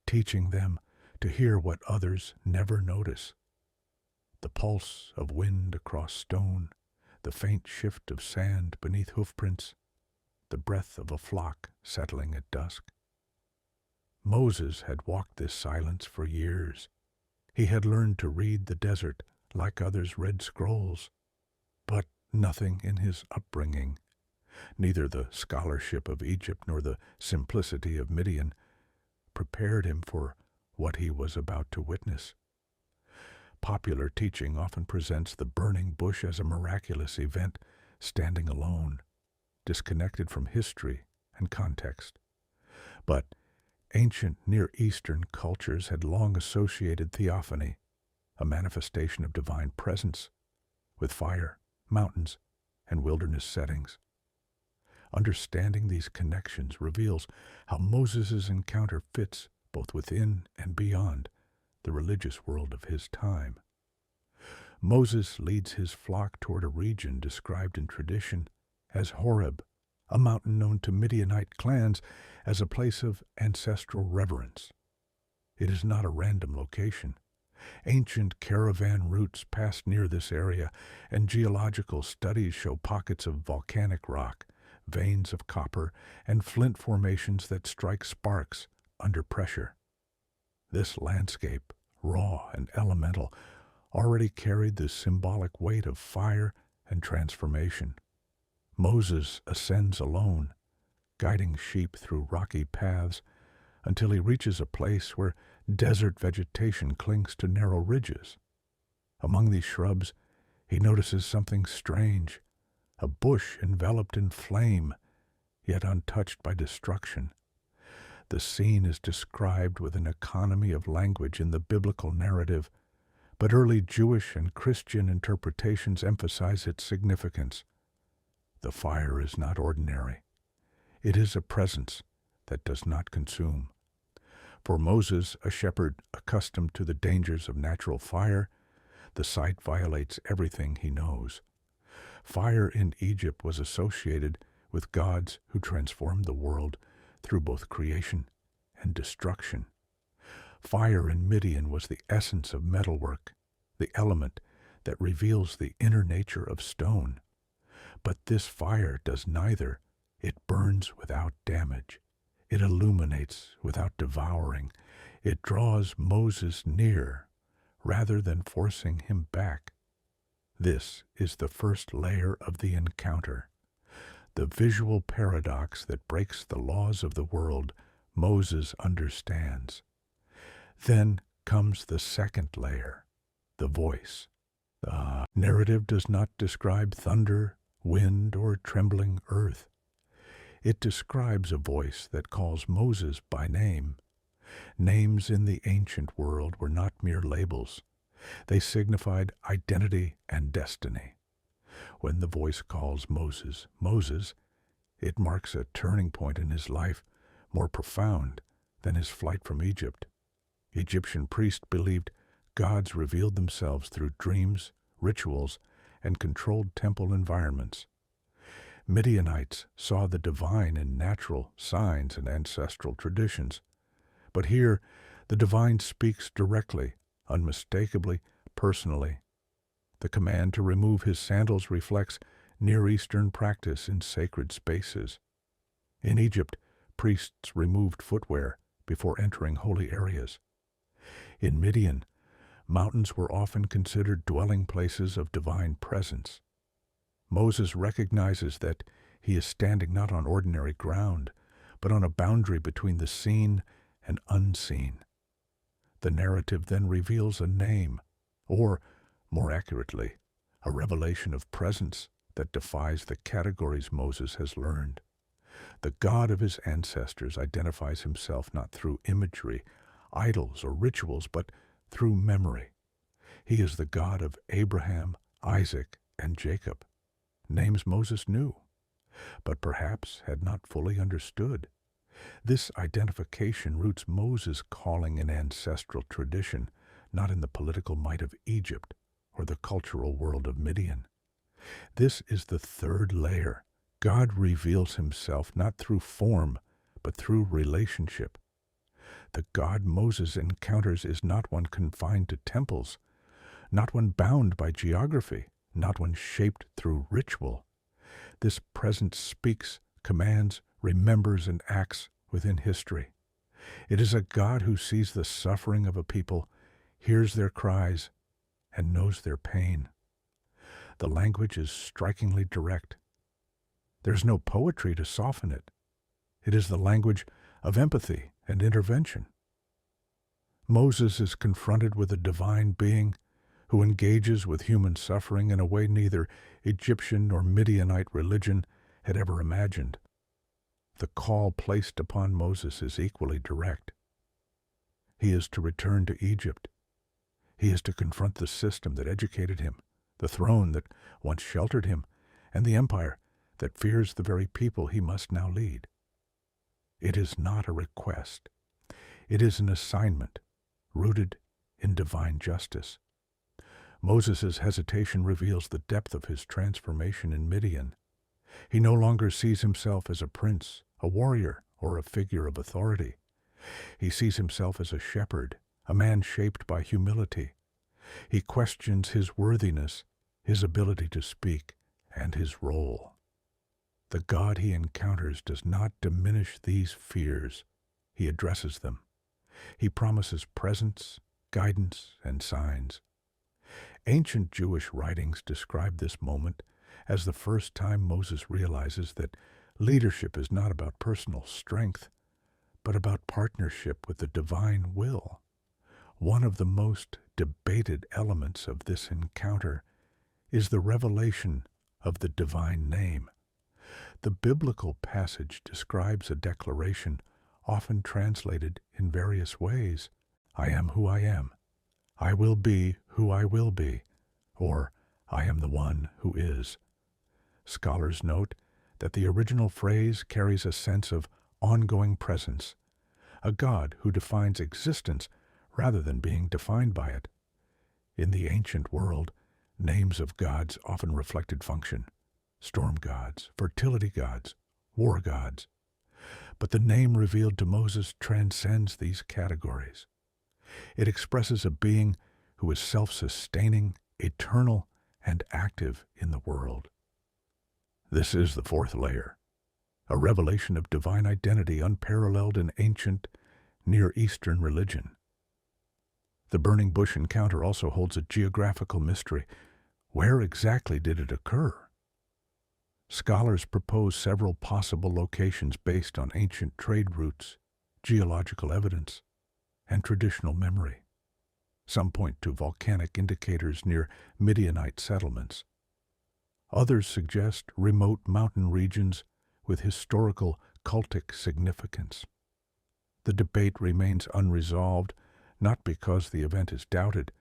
teaching them to hear what others never notice. The pulse of wind across stone, the faint shift of sand beneath hoofprints, the breath of a flock settling at dusk. Moses had walked this silence for years. He had learned to read the desert like others read scrolls, but nothing in his upbringing, neither the scholarship of Egypt nor the simplicity of Midian, prepared him for what he was about to witness. Popular teaching often presents the burning bush as a miraculous event, standing alone, disconnected from history and context. But ancient Near Eastern cultures had long associated theophany, a manifestation of divine presence, with fire, mountains, and wilderness settings. Understanding these connections reveals how Moses' encounter fits both within and beyond the religious world of his time. Moses leads his flock toward a region described in tradition as Horeb, a mountain known to Midianite clans as a place of ancestral reverence. It is not a random location. Ancient caravan routes pass near this area, and geological studies show pockets of volcanic rock, veins of copper, and flint formations that strike sparks under pressure. This landscape, raw and elemental, already carried the symbolic weight of fire and transformation. Moses ascends alone, guiding sheep through rocky paths until he reaches a place where desert vegetation clings to narrow ridges. Among these shrubs, he notices something strange, a bush enveloped in flame, yet untouched by destruction. The scene is described with an economy of language in the biblical narrative, but early Jewish and Christian interpretations emphasize its significance. The fire is not ordinary. It is a presence that does not consume. For Moses, a shepherd accustomed to the dangers of natural fire, the sight violates everything he knows. Fire in Egypt was associated with gods who transformed the world through both creation and destruction. Fire in Midian was the essence of metalwork, the element that reveals the inner nature of stone. But this fire does neither. It burns without damage. It illuminates without devouring. It draws Moses near rather than forcing him back. This is the first layer of the encounter. The visual paradox that breaks the laws of the world Moses understands. Then comes the second layer, the voice. The narrative does not describe thunder, wind, or trembling earth. It describes a voice that calls Moses by name. Names in the ancient world were not mere labels. They signified identity and destiny. When the voice calls Moses, Moses, it marks a turning point in his life, more profound than his flight from Egypt. Egyptian priests believed gods revealed themselves through dreams, rituals, and controlled temple environments. Midianites saw the divine in natural signs and ancestral traditions. But here, the divine speaks directly, unmistakably, personally. The command to remove his sandals reflects Near Eastern practice in sacred spaces. In Egypt, priests removed footwear before entering holy areas. In Midian, mountains were often considered dwelling places of divine presence. Moses recognizes that he is standing not on ordinary ground, but on a boundary between the seen and unseen. The narrative then reveals a name, or, more accurately, a revelation of presence that defies the categories Moses has learned. The God of his ancestors identifies himself not through imagery, idols, or rituals, but through memory. He is the God of Abraham, Isaac, and Jacob, names Moses knew, but perhaps had not fully understood. This identification roots Moses' calling in ancestral tradition, not in the political might of Egypt or the cultural world of Midian. This is the third layer. God reveals himself not through form, but through relationship. The God Moses encounters is not one confined to temples, not one bound by geography, not one shaped through ritual. This presence speaks, commands, remembers, and acts within history. It is a God who sees the suffering of a people, hears their cries, and knows their pain. The language is strikingly direct. There's no poetry to soften it. It is the language of empathy and intervention. Moses is confronted with a divine being who engages with human suffering in a way neither Egyptian nor Midianite religion had ever imagined. The call placed upon Moses is equally direct. He is to return to Egypt. He is to confront the system that educated him, the throne that once sheltered him, and the empire that fears the very people he must now lead. It is not a request. It is an assignment rooted in divine justice. Moses' hesitation reveals the depth of his transformation in Midian. He no longer sees himself as a prince, a warrior, or a figure of authority. He sees himself as a shepherd, a man shaped by humility. He questions his worthiness, his ability to speak, and his role. The God he encounters does not diminish these fears. He addresses them. He promises presence, guidance, and signs. Ancient Jewish writings describe this moment as the first time Moses realizes that leadership is not about personal strength, but about partnership with the divine will. One of the most debated elements of this encounter is the revelation of the divine name. The biblical passage describes a declaration often translated in various ways. I am who I am. I will be who I will be, or I am the one who is. Scholars note that the original phrase carries a sense of ongoing presence, a God who defines existence rather than being defined by it. In the ancient world, names of gods often reflected function: storm gods, fertility gods, war gods. But the name revealed to Moses transcends these categories. It expresses a being who is self-sustaining, eternal, and active in the world. This is the fourth layer, a revelation of divine identity unparalleled in ancient Near Eastern religion. The burning bush encounter also holds a geographical mystery. Where exactly did it occur? Scholars propose several possible locations based on ancient trade routes, geological evidence, and traditional memory. Some point to volcanic indicators near Midianite settlements. Others suggest remote mountain regions with historical cultic significance. The debate remains unresolved, not because the event is doubted,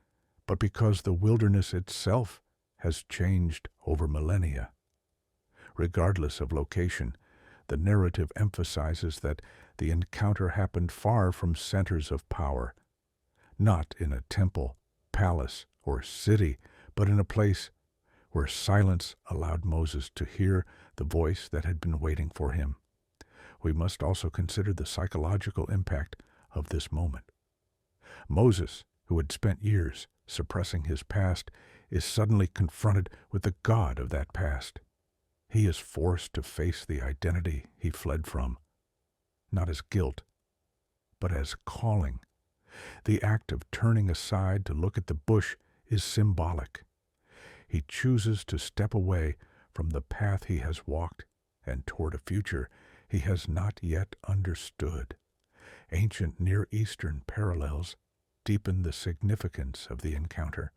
but because the wilderness itself has changed over millennia. Regardless of location, the narrative emphasizes that the encounter happened far from centers of power, not in a temple, palace, or city, but in a place where silence allowed Moses to hear the voice that had been waiting for him. We must also consider the psychological impact of this moment. Moses, who had spent years suppressing his past, is suddenly confronted with the God of that past. He is forced to face the identity he fled from, not as guilt, but as calling. The act of turning aside to look at the bush is symbolic. He chooses to step away from the path he has walked and toward a future he has not yet understood. Ancient Near Eastern parallels deepen the significance of the encounter.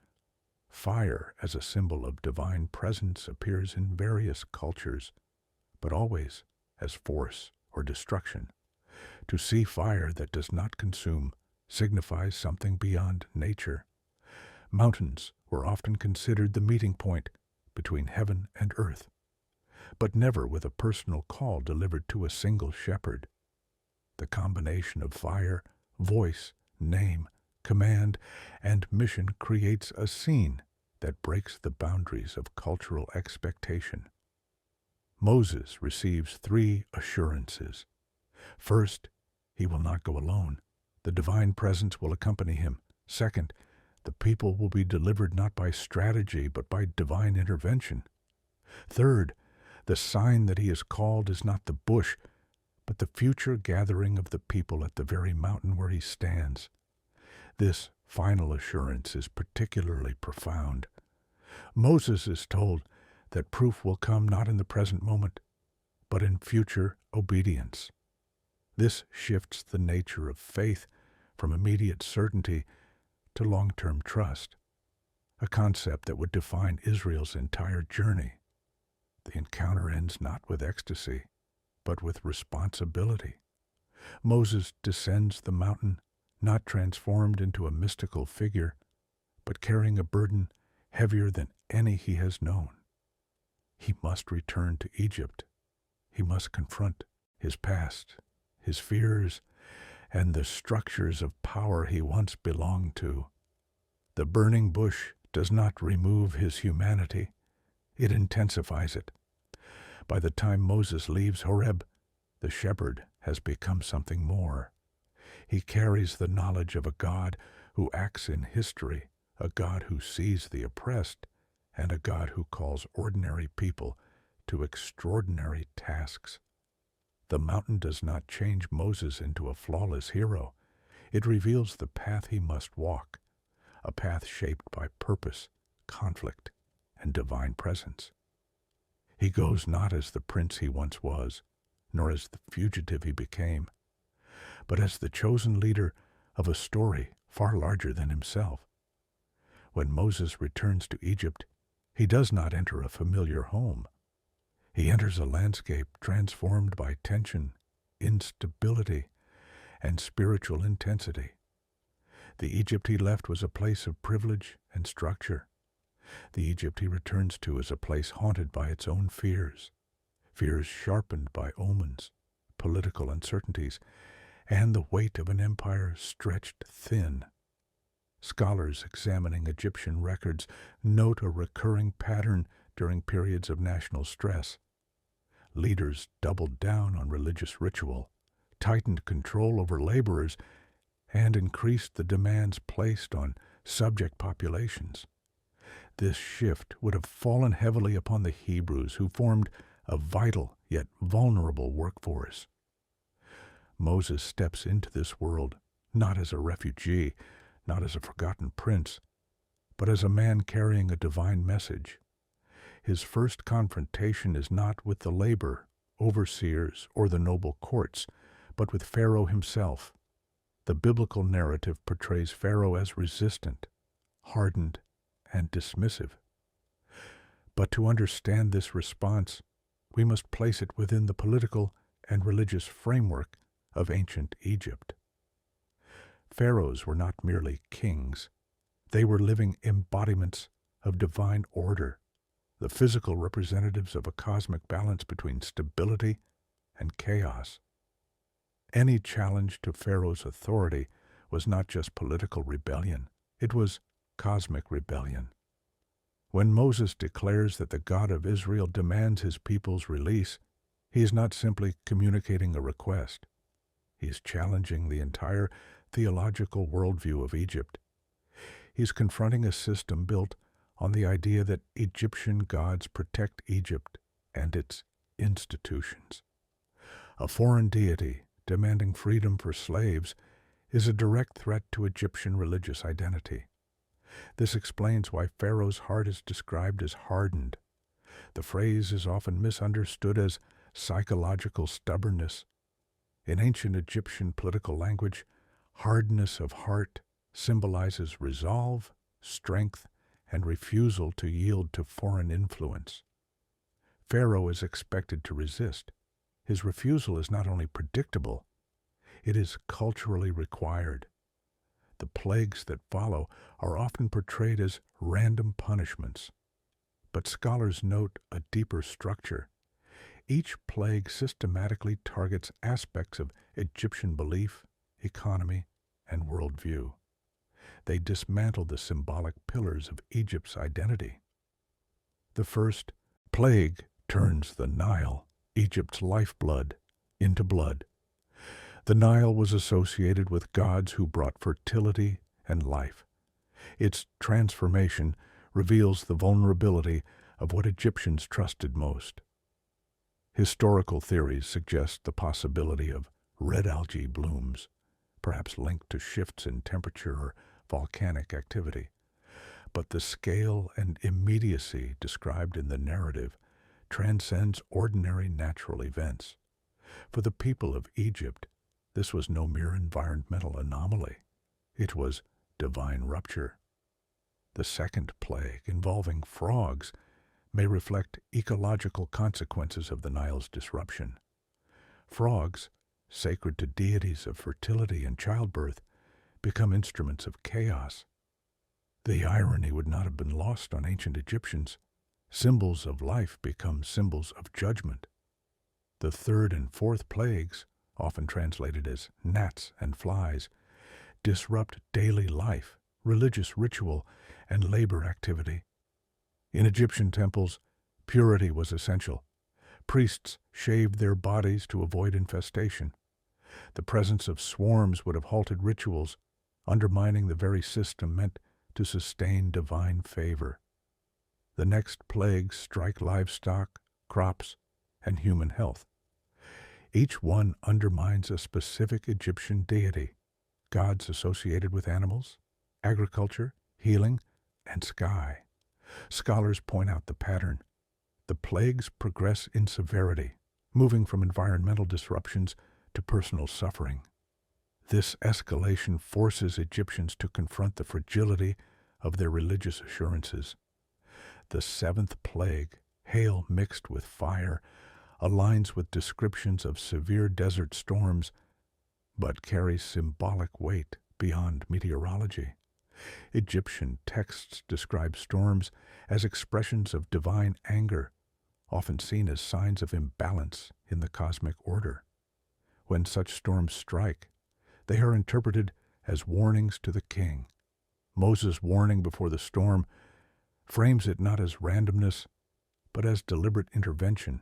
Fire as a symbol of divine presence appears in various cultures, but always as force or destruction. To see fire that does not consume signifies something beyond nature. Mountains were often considered the meeting point between heaven and earth, but never with a personal call delivered to a single shepherd. The combination of fire, voice, name, command, and mission creates a scene that breaks the boundaries of cultural expectation. Moses receives 3 assurances. First, he will not go alone. The divine presence will accompany him. Second, the people will be delivered not by strategy but by divine intervention. Third, the sign that he is called is not the bush, but the future gathering of the people at the very mountain where he stands. This final assurance is particularly profound. Moses is told that proof will come not in the present moment, but in future obedience. This shifts the nature of faith from immediate certainty to long-term trust, a concept that would define Israel's entire journey. The encounter ends not with ecstasy, but with responsibility. Moses descends the mountain, not transformed into a mystical figure, but carrying a burden heavier than any he has known. He must return to Egypt. He must confront his past, his fears, and the structures of power he once belonged to. The burning bush does not remove his humanity. It intensifies it. By the time Moses leaves Horeb, the shepherd has become something more. He carries the knowledge of a God who acts in history, a God who sees the oppressed, and a God who calls ordinary people to extraordinary tasks. The mountain does not change Moses into a flawless hero. It reveals the path he must walk, a path shaped by purpose, conflict, and divine presence. He goes not as the prince he once was, nor as the fugitive he became, but as the chosen leader of a story far larger than himself. When Moses returns to Egypt, he does not enter a familiar home. He enters a landscape transformed by tension, instability, and spiritual intensity. The Egypt he left was a place of privilege and structure. The Egypt he returns to is a place haunted by its own fears, fears sharpened by omens, political uncertainties, and the weight of an empire stretched thin. Scholars examining Egyptian records note a recurring pattern during periods of national stress. Leaders doubled down on religious ritual, tightened control over laborers, and increased the demands placed on subject populations. This shift would have fallen heavily upon the Hebrews, who formed a vital yet vulnerable workforce. Moses steps into this world not as a refugee, not as a forgotten prince, but as a man carrying a divine message. His first confrontation is not with the labor, overseers, or the noble courts, but with Pharaoh himself. The biblical narrative portrays Pharaoh as resistant, hardened, and dismissive. But to understand this response, we must place it within the political and religious framework of ancient Egypt. Pharaohs were not merely kings. They were living embodiments of divine order, the physical representatives of a cosmic balance between stability and chaos. Any challenge to Pharaoh's authority was not just political rebellion, it was cosmic rebellion. When Moses declares that the God of Israel demands his people's release, he is not simply communicating a request. He is challenging the entire theological worldview of Egypt. He is confronting a system built on the idea that Egyptian gods protect Egypt and its institutions. A foreign deity demanding freedom for slaves is a direct threat to Egyptian religious identity. This explains why Pharaoh's heart is described as hardened. The phrase is often misunderstood as psychological stubbornness. In ancient Egyptian political language, hardness of heart symbolizes resolve, strength, and refusal to yield to foreign influence. Pharaoh is expected to resist. His refusal is not only predictable, it is culturally required. The plagues that follow are often portrayed as random punishments, but scholars note a deeper structure. Each plague systematically targets aspects of Egyptian belief, economy, and worldview. They dismantle the symbolic pillars of Egypt's identity. The first plague turns the Nile, Egypt's lifeblood, into blood. The Nile was associated with gods who brought fertility and life. Its transformation reveals the vulnerability of what Egyptians trusted most. Historical theories suggest the possibility of red algae blooms, perhaps linked to shifts in temperature or volcanic activity. But the scale and immediacy described in the narrative transcends ordinary natural events. For the people of Egypt, this was no mere environmental anomaly. It was divine rupture. The second plague, involving frogs, may reflect ecological consequences of the Nile's disruption. Frogs, sacred to deities of fertility and childbirth, become instruments of chaos. The irony would not have been lost on ancient Egyptians. Symbols of life become symbols of judgment. The third and fourth plagues, often translated as gnats and flies, disrupt daily life, religious ritual, and labor activity. In Egyptian temples, purity was essential. Priests shaved their bodies to avoid infestation. The presence of swarms would have halted rituals, undermining the very system meant to sustain divine favor. The next plagues strike livestock, crops, and human health. Each one undermines a specific Egyptian deity, gods associated with animals, agriculture, healing, and sky. Scholars point out the pattern. The plagues progress in severity, moving from environmental disruptions to personal suffering. This escalation forces Egyptians to confront the fragility of their religious assurances. The seventh plague, hail mixed with fire, aligns with descriptions of severe desert storms, but carries symbolic weight beyond meteorology. Egyptian texts describe storms as expressions of divine anger, often seen as signs of imbalance in the cosmic order. When such storms strike, they are interpreted as warnings to the king. Moses' warning before the storm frames it not as randomness, but as deliberate intervention.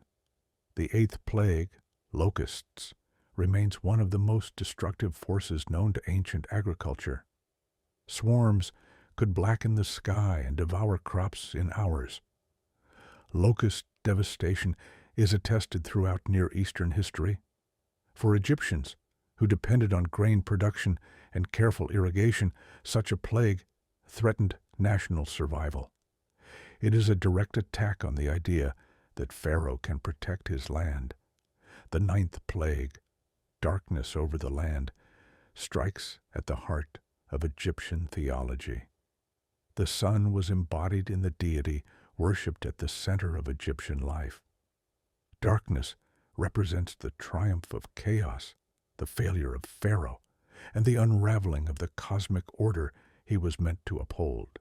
The eighth plague, locusts, remains one of the most destructive forces known to ancient agriculture. Swarms could blacken the sky and devour crops in hours. Locust devastation is attested throughout Near Eastern history. For Egyptians, who depended on grain production and careful irrigation, such a plague threatened national survival. It is a direct attack on the idea that Pharaoh can protect his land. The ninth plague, darkness over the land, strikes at the heart of Egyptian theology. The sun was embodied in the deity worshipped at the center of Egyptian life. Darkness represents the triumph of chaos, the failure of Pharaoh, and the unraveling of the cosmic order he was meant to uphold.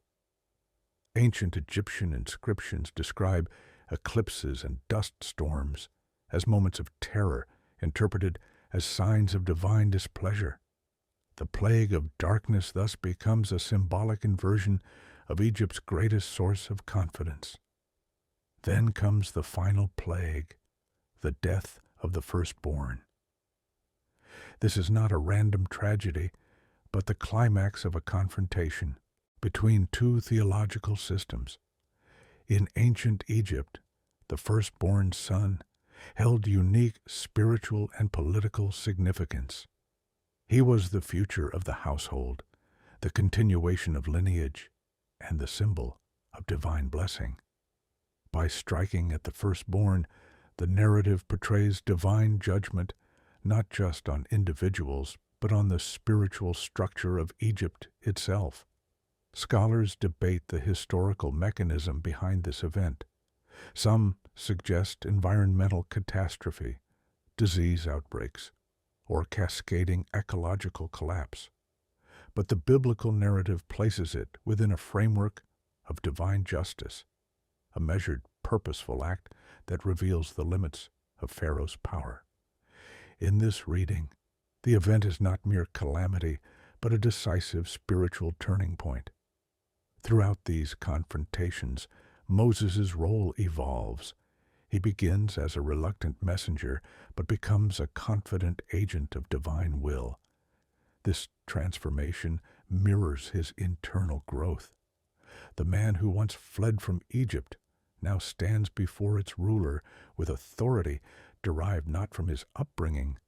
Ancient Egyptian inscriptions describe eclipses and dust storms as moments of terror interpreted as signs of divine displeasure. The plague of darkness thus becomes a symbolic inversion of Egypt's greatest source of confidence. Then comes the final plague, the death of the firstborn. This is not a random tragedy, but the climax of a confrontation between two theological systems. In ancient Egypt, the firstborn son held unique spiritual and political significance. He was the future of the household, the continuation of lineage, and the symbol of divine blessing. By striking at the firstborn, the narrative portrays divine judgment not just on individuals, but on the spiritual structure of Egypt itself. Scholars debate the historical mechanism behind this event. Some suggest environmental catastrophe, disease outbreaks, or cascading ecological collapse. but the biblical narrative places it within a framework of divine justice, a measured, purposeful act that reveals the limits of Pharaoh's power. In this reading, the event is not mere calamity, but a decisive spiritual turning point. Throughout these confrontations, Moses' role evolves. He begins as a reluctant messenger, but becomes a confident agent of divine will. This transformation mirrors his internal growth. The man who once fled from Egypt now stands before its ruler with authority derived not from his upbringing,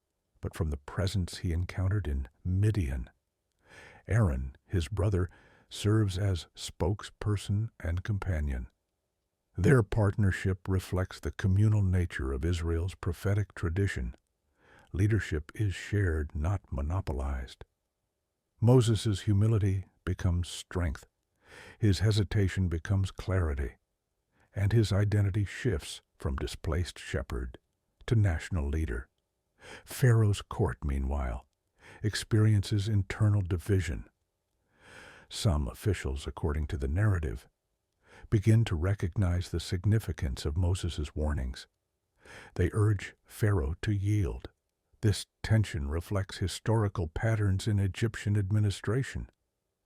but from the presence he encountered in Midian. Aaron, his brother, serves as spokesperson and companion. Their partnership reflects the communal nature of Israel's prophetic tradition. Leadership is shared, not monopolized. Moses' humility becomes strength, his hesitation becomes clarity, and his identity shifts from displaced shepherd to national leader. Pharaoh's court, meanwhile, experiences internal division. Some officials, according to the narrative, begin to recognize the significance of Moses' warnings. They urge Pharaoh to yield. This tension reflects historical patterns in Egyptian administration.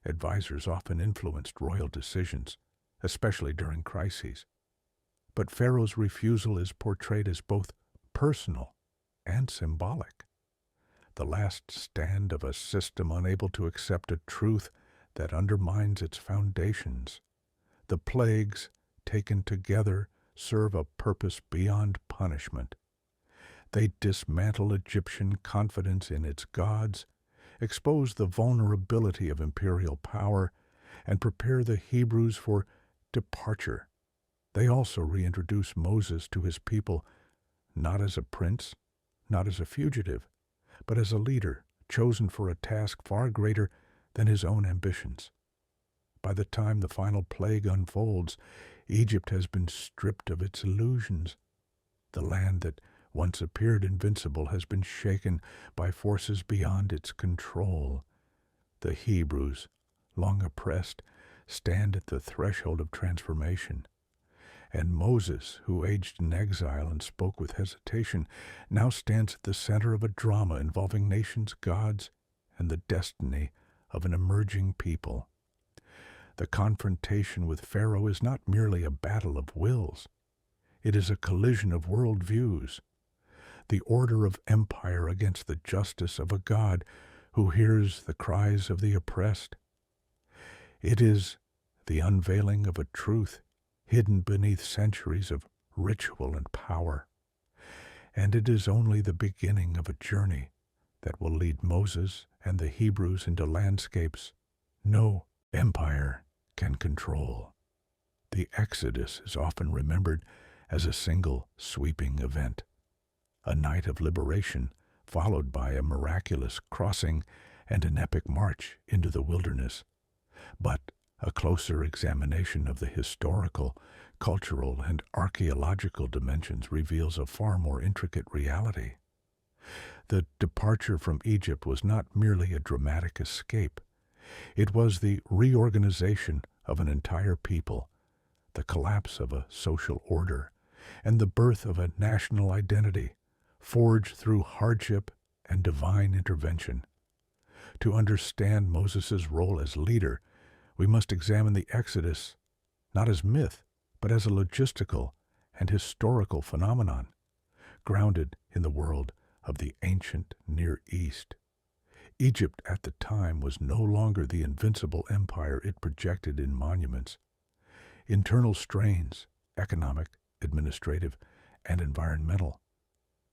Advisors often influenced royal decisions, especially during crises. But Pharaoh's refusal is portrayed as both personal and symbolic. The last stand of a system unable to accept a truth that undermines its foundations. The plagues, taken together, serve a purpose beyond punishment. They dismantle Egyptian confidence in its gods, expose the vulnerability of imperial power, and prepare the Hebrews for departure. They also reintroduce Moses to his people, not as a prince, not as a fugitive, but as a leader chosen for a task far greater than his own ambitions. By the time the final plague unfolds, Egypt has been stripped of its illusions. The land that once appeared invincible has been shaken by forces beyond its control. The Hebrews, long oppressed, stand at the threshold of transformation. And Moses, who aged in exile and spoke with hesitation, now stands at the center of a drama involving nations, gods, and the destiny of an emerging people. The confrontation with Pharaoh is not merely a battle of wills. It is a collision of worldviews. The order of empire against the justice of a God who hears the cries of the oppressed. It is the unveiling of a truth hidden beneath centuries of ritual and power. And it is only the beginning of a journey that will lead Moses and the Hebrews into landscapes no empire can control. The Exodus is often remembered as a single sweeping event, a night of liberation followed by a miraculous crossing and an epic march into the wilderness. But a closer examination of the historical, cultural, and archaeological dimensions reveals a far more intricate reality. The departure from Egypt was not merely a dramatic escape. It was the reorganization of an entire people, the collapse of a social order, and the birth of a national identity, forged through hardship and divine intervention. To understand Moses' role as leader, we must examine the Exodus not as myth, but as a logistical and historical phenomenon, grounded in the world of the ancient Near East. Egypt at the time was no longer the invincible empire it projected in monuments. Internal strains, economic, administrative, and environmental,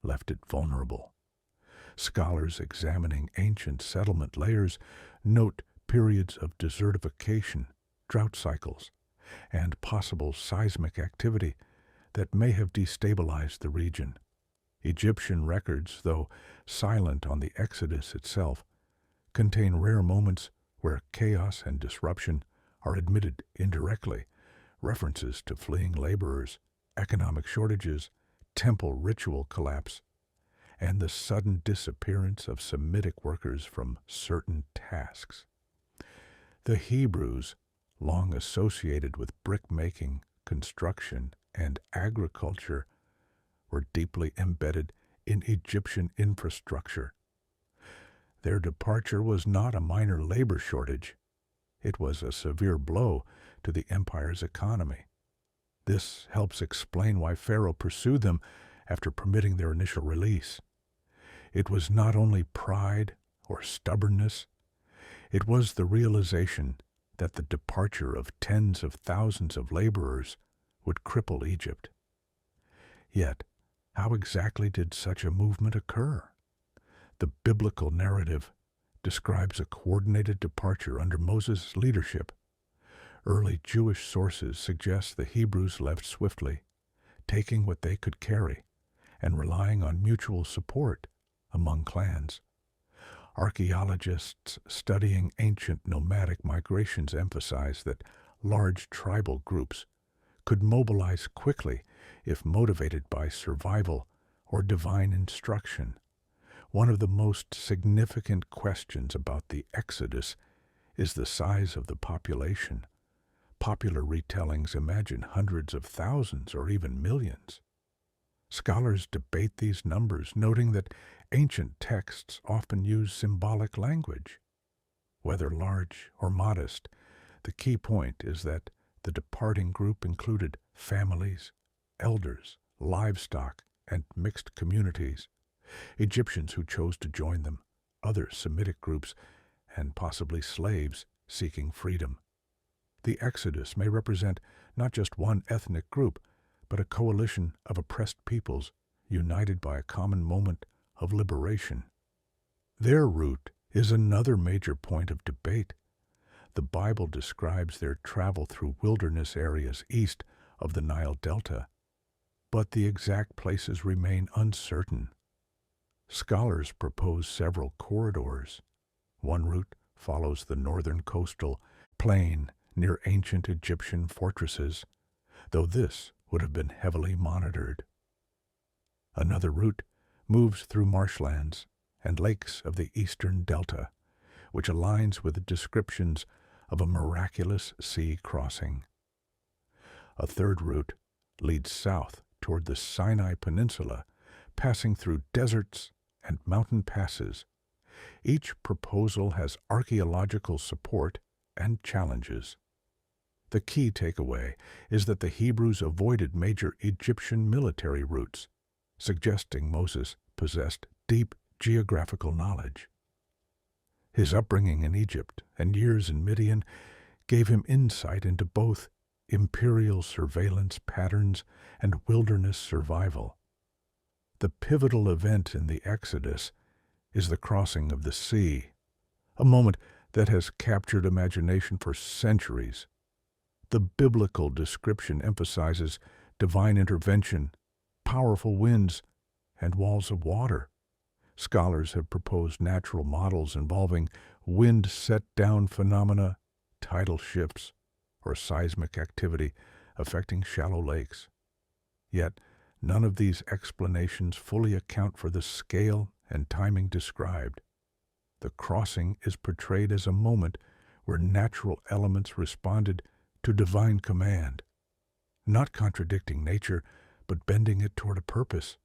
left it vulnerable. Scholars examining ancient settlement layers note periods of desertification, drought cycles, and possible seismic activity that may have destabilized the region. Egyptian records, though silent on the Exodus itself, contain rare moments where chaos and disruption are admitted indirectly, references to fleeing laborers, economic shortages, temple ritual collapse, and the sudden disappearance of Semitic workers from certain tasks. The Hebrews, long associated with brick-making, construction, and agriculture, were deeply embedded in Egyptian infrastructure. Their departure was not a minor labor shortage. It was a severe blow to the empire's economy. This helps explain why Pharaoh pursued them after permitting their initial release. It was not only pride or stubbornness, it was the realization that the departure of tens of thousands of laborers would cripple Egypt. Yet, how exactly did such a movement occur? The biblical narrative describes a coordinated departure under Moses' leadership. Early Jewish sources suggest the Hebrews left swiftly, taking what they could carry and relying on mutual support among clans. Archaeologists studying ancient nomadic migrations emphasize that large tribal groups could mobilize quickly if motivated by survival or divine instruction. One of the most significant questions about the Exodus is the size of the population. Popular retellings imagine hundreds of thousands or even millions. Scholars debate these numbers, noting that ancient texts often use symbolic language. Whether large or modest, the key point is that the departing group included families, elders, livestock, and mixed communities, Egyptians who chose to join them, other Semitic groups, and possibly slaves seeking freedom. The Exodus may represent not just one ethnic group, but a coalition of oppressed peoples united by a common moment of liberation. Their route is another major point of debate. The Bible describes their travel through wilderness areas east of the Nile Delta, but the exact places remain uncertain. Scholars propose several corridors. One route follows the northern coastal plain near ancient Egyptian fortresses, though this would have been heavily monitored. Another route moves through marshlands and lakes of the eastern delta, which aligns with the descriptions of a miraculous sea crossing. A third route leads south toward the Sinai Peninsula, passing through deserts and mountain passes. Each proposal has archaeological support and challenges. The key takeaway is that the Hebrews avoided major Egyptian military routes, suggesting Moses possessed deep geographical knowledge. His upbringing in Egypt and years in Midian gave him insight into both imperial surveillance patterns and wilderness survival. The pivotal event in the Exodus is the crossing of the sea, a moment that has captured imagination for centuries. The biblical description emphasizes divine intervention, powerful winds, and walls of water. Scholars have proposed natural models involving wind-set-down phenomena, tidal shifts, or seismic activity affecting shallow lakes. Yet, none of these explanations fully account for the scale and timing described. The crossing is portrayed as a moment where natural elements responded to divine command, not contradicting nature, but bending it toward a purpose.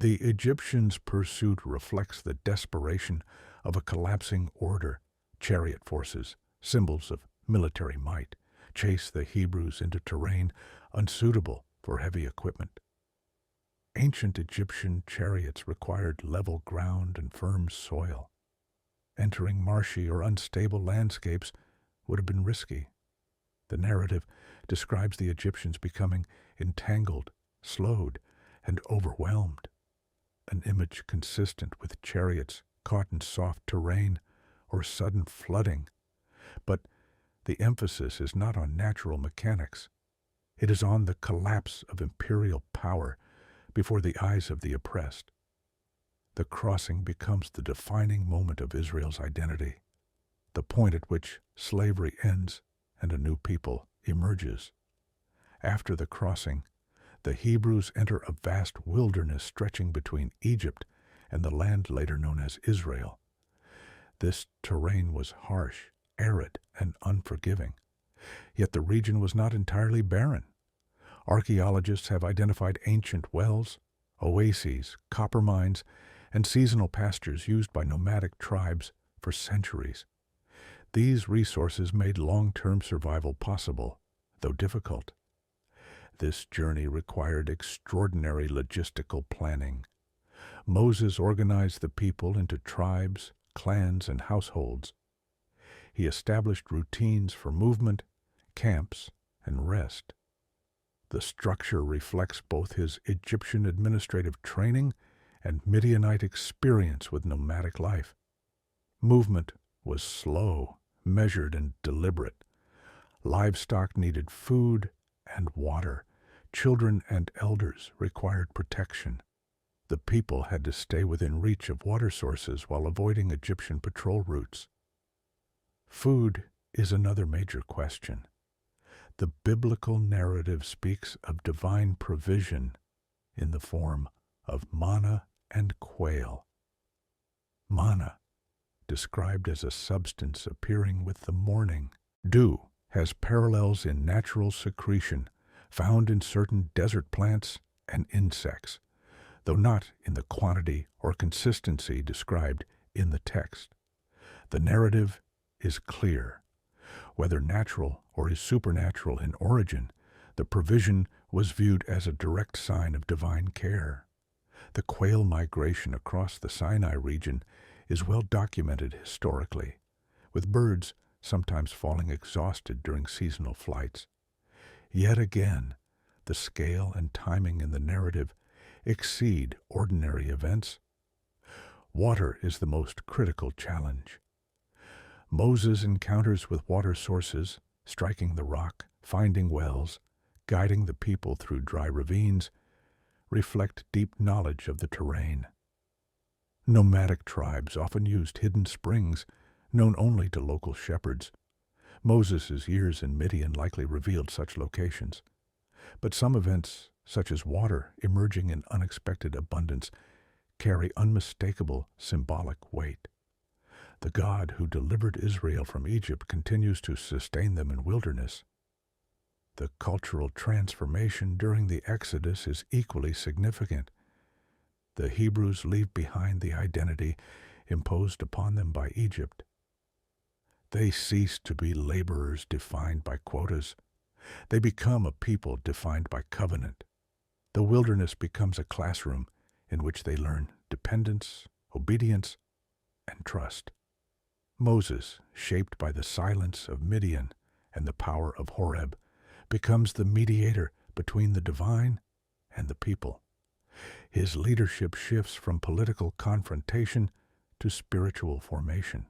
The Egyptians' pursuit reflects the desperation of a collapsing order. Chariot forces, symbols of military might, chase the Hebrews into terrain unsuitable for heavy equipment. Ancient Egyptian chariots required level ground and firm soil. Entering marshy or unstable landscapes would have been risky. The narrative describes the Egyptians becoming entangled, slowed, and overwhelmed, an image consistent with chariots caught in soft terrain or sudden flooding. But the emphasis is not on natural mechanics. It is on the collapse of imperial power before the eyes of the oppressed. The crossing becomes the defining moment of Israel's identity, the point at which slavery ends and a new people emerges. After the crossing, the Hebrews enter a vast wilderness stretching between Egypt and the land later known as Israel. This terrain was harsh, arid and unforgiving. Yet the region was not entirely barren. Archaeologists have identified ancient wells, oases, copper mines, and seasonal pastures used by nomadic tribes for centuries. These resources made long-term survival possible, though difficult. This journey required extraordinary logistical planning. Moses organized the people into tribes, clans, and households. He established routines for movement, camps, and rest. The structure reflects both his Egyptian administrative training and Midianite experience with nomadic life. Movement was slow, measured, and deliberate. Livestock needed food and water. Children and elders required protection. The people had to stay within reach of water sources while avoiding Egyptian patrol routes. Food is another major question. The biblical narrative speaks of divine provision in the form of manna and quail. Manna, described as a substance appearing with the morning. Dew has parallels in natural secretion found in certain desert plants and insects, though not in the quantity or consistency described in the text. The narrative is clear. Whether natural or supernatural in origin, the provision was viewed as a direct sign of divine care. The quail migration across the Sinai region is well documented historically, with birds sometimes falling exhausted during seasonal flights. Yet again, the scale and timing in the narrative exceed ordinary events. Water is the most critical challenge. Moses' encounters with water sources, striking the rock, finding wells, guiding the people through dry ravines, reflect deep knowledge of the terrain. Nomadic tribes often used hidden springs, known only to local shepherds. Moses' years in Midian likely revealed such locations. But some events, such as water emerging in unexpected abundance, carry unmistakable symbolic weight. The God who delivered Israel from Egypt continues to sustain them in wilderness. The cultural transformation during the Exodus is equally significant. The Hebrews leave behind the identity imposed upon them by Egypt. They cease to be laborers defined by quotas. They become a people defined by covenant. The wilderness becomes a classroom in which they learn dependence, obedience, and trust. Moses, shaped by the silence of Midian and the power of Horeb, becomes the mediator between the divine and the people. His leadership shifts from political confrontation to spiritual formation.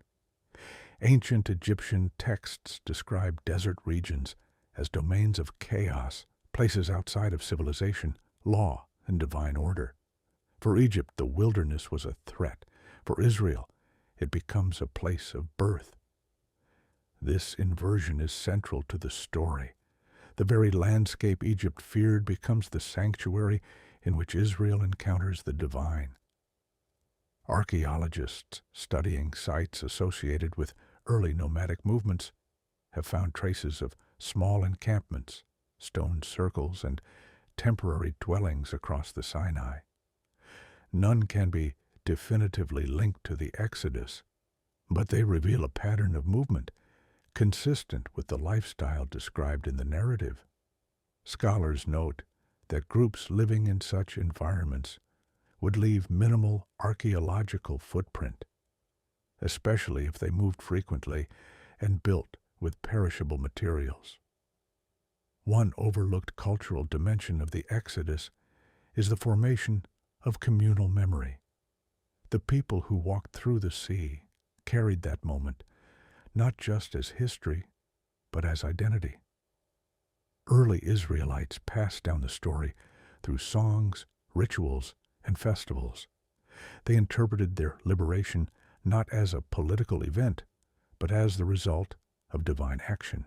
Ancient Egyptian texts describe desert regions as domains of chaos, places outside of civilization, law, and divine order. For Egypt, the wilderness was a threat. For Israel, it becomes a place of birth. This inversion is central to the story. The very landscape Egypt feared becomes the sanctuary in which Israel encounters the divine. Archaeologists studying sites associated with early nomadic movements have found traces of small encampments, stone circles, and temporary dwellings across the Sinai. None can be definitively linked to the Exodus, but they reveal a pattern of movement consistent with the lifestyle described in the narrative. Scholars note that groups living in such environments would leave minimal archaeological footprint, especially if they moved frequently and built with perishable materials. One overlooked cultural dimension of the Exodus is the formation of communal memory. The people who walked through the sea carried that moment not just as history, but as identity. Early Israelites passed down the story through songs, rituals, and festivals. They interpreted their liberation not as a political event, but as the result of divine action.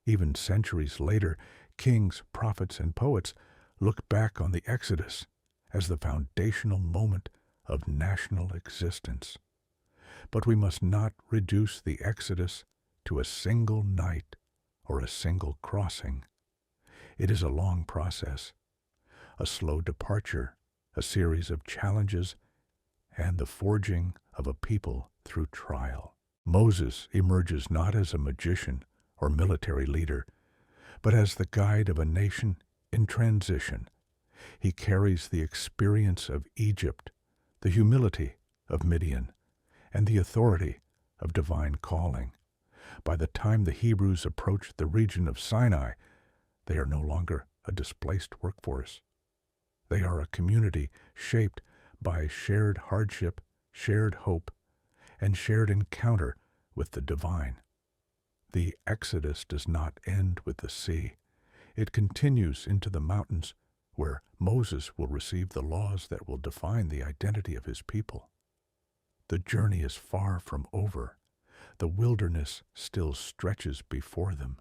Even centuries later, kings, prophets, and poets look back on the Exodus as the foundational moment of national existence. But we must not reduce the Exodus to a single night or a single crossing. It is a long process, a slow departure, a series of challenges, and the forging of a people through trial. Moses emerges not as a magician or military leader, but as the guide of a nation in transition. He carries the experience of Egypt, the humility of Midian, and the authority of divine calling. By the time the Hebrews approach the region of Sinai, they are no longer a displaced workforce. They are a community shaped by shared hardship, shared hope, and shared encounter with the divine. The Exodus does not end with the sea. It continues into the mountains, where Moses will receive the laws that will define the identity of his people. The journey is far from over. The wilderness still stretches before them,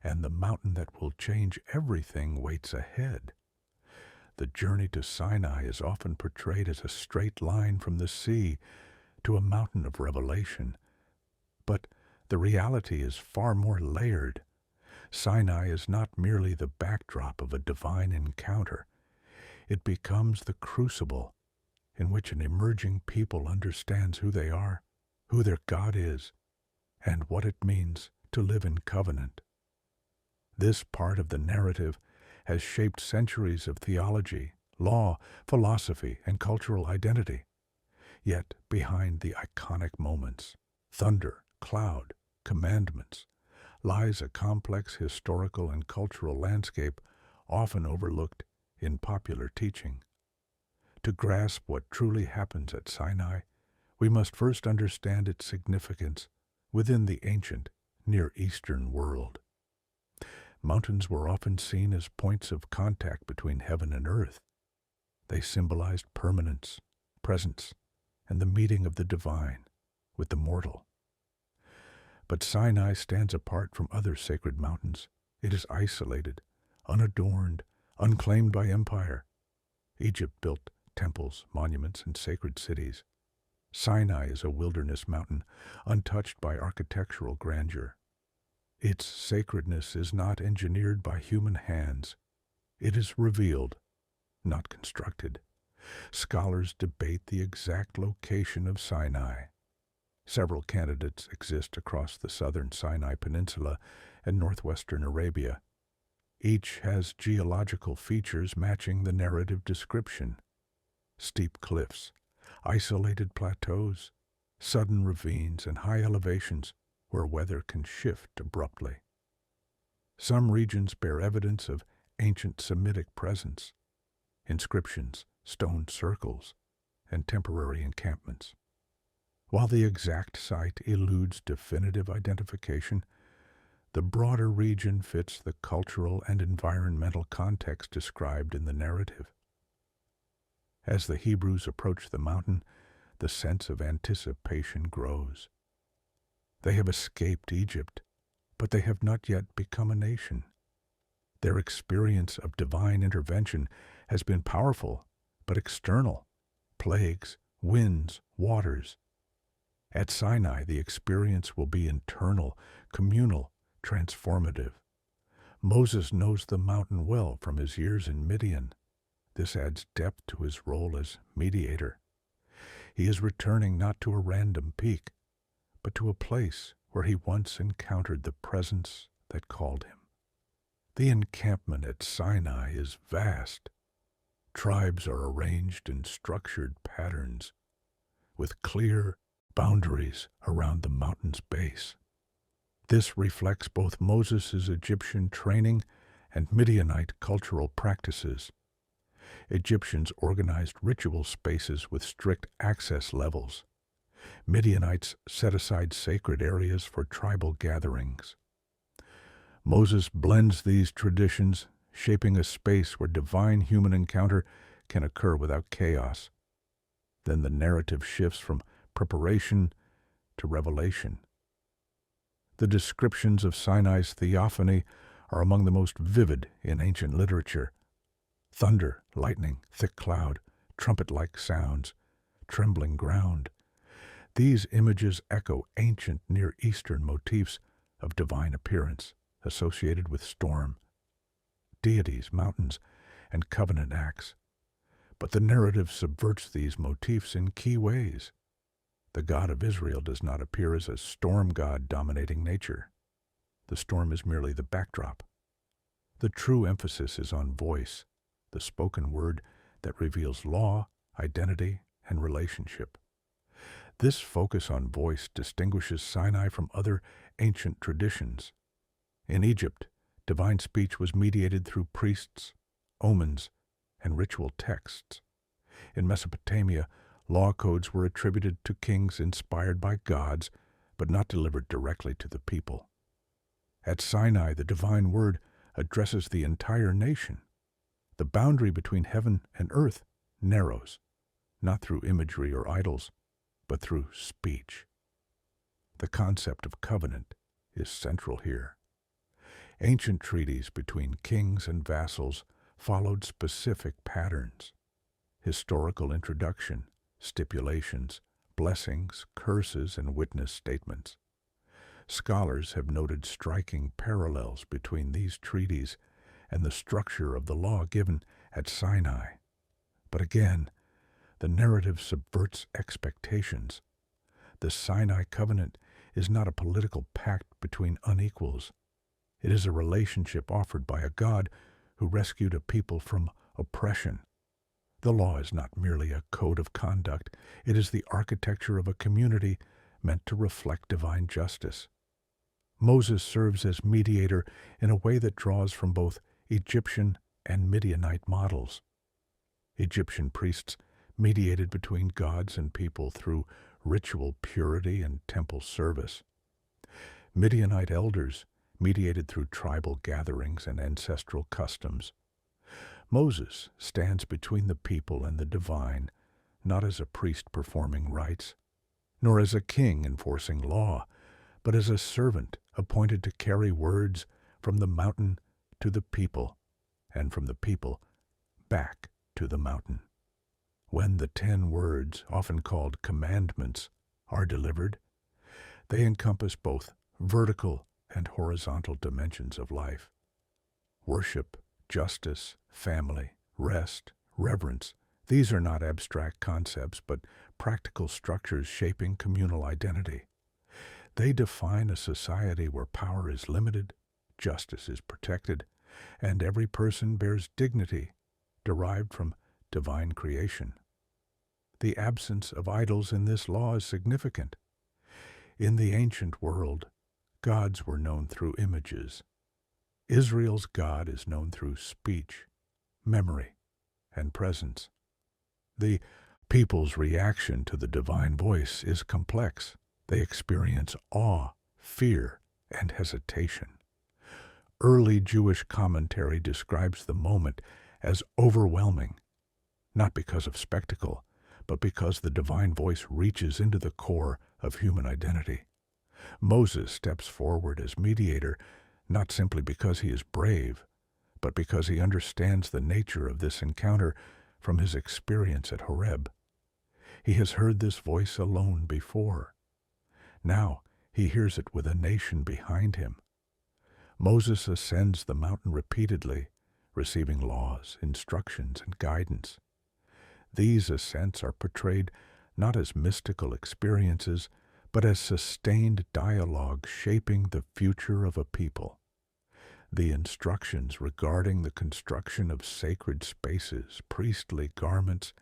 and the mountain that will change everything waits ahead. The journey to Sinai is often portrayed as a straight line from the sea to a mountain of revelation, but the reality is far more layered. Sinai is not merely the backdrop of a divine encounter. It becomes the crucible in which an emerging people understands who they are, who their God is, and what it means to live in covenant. This part of the narrative has shaped centuries of theology, law, philosophy, and cultural identity. Yet behind the iconic moments, thunder, cloud, commandments, lies a complex historical and cultural landscape often overlooked in popular teaching. To grasp what truly happens at Sinai, we must first understand its significance within the ancient Near Eastern world. Mountains were often seen as points of contact between heaven and earth. They symbolized permanence, presence, and the meeting of the divine with the mortal. But Sinai stands apart from other sacred mountains. It is isolated, unadorned, unclaimed by empire. Egypt built temples, monuments, and sacred cities. Sinai is a wilderness mountain, untouched by architectural grandeur. Its sacredness is not engineered by human hands. It is revealed, not constructed. Scholars debate the exact location of Sinai. Several candidates exist across the southern Sinai Peninsula and northwestern Arabia. Each has geological features matching the narrative description: steep cliffs, isolated plateaus, sudden ravines, and high elevations where weather can shift abruptly. Some regions bear evidence of ancient Semitic presence: inscriptions, stone circles, and temporary encampments. While the exact site eludes definitive identification, the broader region fits the cultural and environmental context described in the narrative. As the Hebrews approach the mountain, the sense of anticipation grows. They have escaped Egypt, but they have not yet become a nation. Their experience of divine intervention has been powerful, but external: plagues, winds, waters. At Sinai, the experience will be internal, communal, transformative. Moses knows the mountain well from his years in Midian. This adds depth to his role as mediator. He is returning not to a random peak, but to a place where he once encountered the presence that called him. The encampment at Sinai is vast. Tribes are arranged in structured patterns, with clear boundaries around the mountain's base. This reflects both Moses' Egyptian training and Midianite cultural practices. Egyptians organized ritual spaces with strict access levels. Midianites set aside sacred areas for tribal gatherings. Moses blends these traditions, shaping a space where divine human encounter can occur without chaos. Then the narrative shifts from preparation to revelation. The descriptions of Sinai's theophany are among the most vivid in ancient literature. Thunder, lightning, thick cloud, trumpet-like sounds, trembling ground. These images echo ancient Near Eastern motifs of divine appearance associated with storm, deities, mountains, and covenant acts. But the narrative subverts these motifs in key ways. The God of Israel does not appear as a storm god dominating nature. The storm is merely the backdrop. The true emphasis is on voice, the spoken word that reveals law, identity, and relationship. This focus on voice distinguishes Sinai from other ancient traditions. In Egypt, divine speech was mediated through priests, omens, and ritual texts. In Mesopotamia, law codes were attributed to kings inspired by gods, but not delivered directly to the people. At Sinai, the divine word addresses the entire nation. The boundary between heaven and earth narrows, not through imagery or idols, but through speech. The concept of covenant is central here. Ancient treaties between kings and vassals followed specific patterns: historical introduction, stipulations, blessings, curses, and witness statements. Scholars have noted striking parallels between these treaties and the structure of the law given at Sinai. But again, the narrative subverts expectations. The Sinai covenant is not a political pact between unequals. It is a relationship offered by a God who rescued a people from oppression. The law is not merely a code of conduct. It is the architecture of a community meant to reflect divine justice. Moses serves as mediator in a way that draws from both Egyptian and Midianite models. Egyptian priests mediated between gods and people through ritual purity and temple service. Midianite elders mediated through tribal gatherings and ancestral customs. Moses stands between the people and the divine, not as a priest performing rites, nor as a king enforcing law, but as a servant appointed to carry words from the mountain to the people, and from the people back to the mountain. When the 10 words, often called commandments, are delivered, they encompass both vertical and horizontal dimensions of life. Worship, justice, family, rest, reverence, these are not abstract concepts, but practical structures shaping communal identity. They define a society where power is limited, justice is protected, and every person bears dignity derived from divine creation. The absence of idols in this law is significant. In the ancient world, gods were known through images. Israel's God is known through speech, memory, and presence. The people's reaction to the divine voice is complex. They experience awe, fear, and hesitation. Early Jewish commentary describes the moment as overwhelming, not because of spectacle, but because the divine voice reaches into the core of human identity. Moses steps forward as mediator, not simply because he is brave, but because he understands the nature of this encounter from his experience at Horeb. He has heard this voice alone before. Now he hears it with a nation behind him. Moses ascends the mountain repeatedly, receiving laws, instructions, and guidance. These ascents are portrayed not as mystical experiences, but as sustained dialogue shaping the future of a people. The instructions regarding the construction of sacred spaces, priestly garments,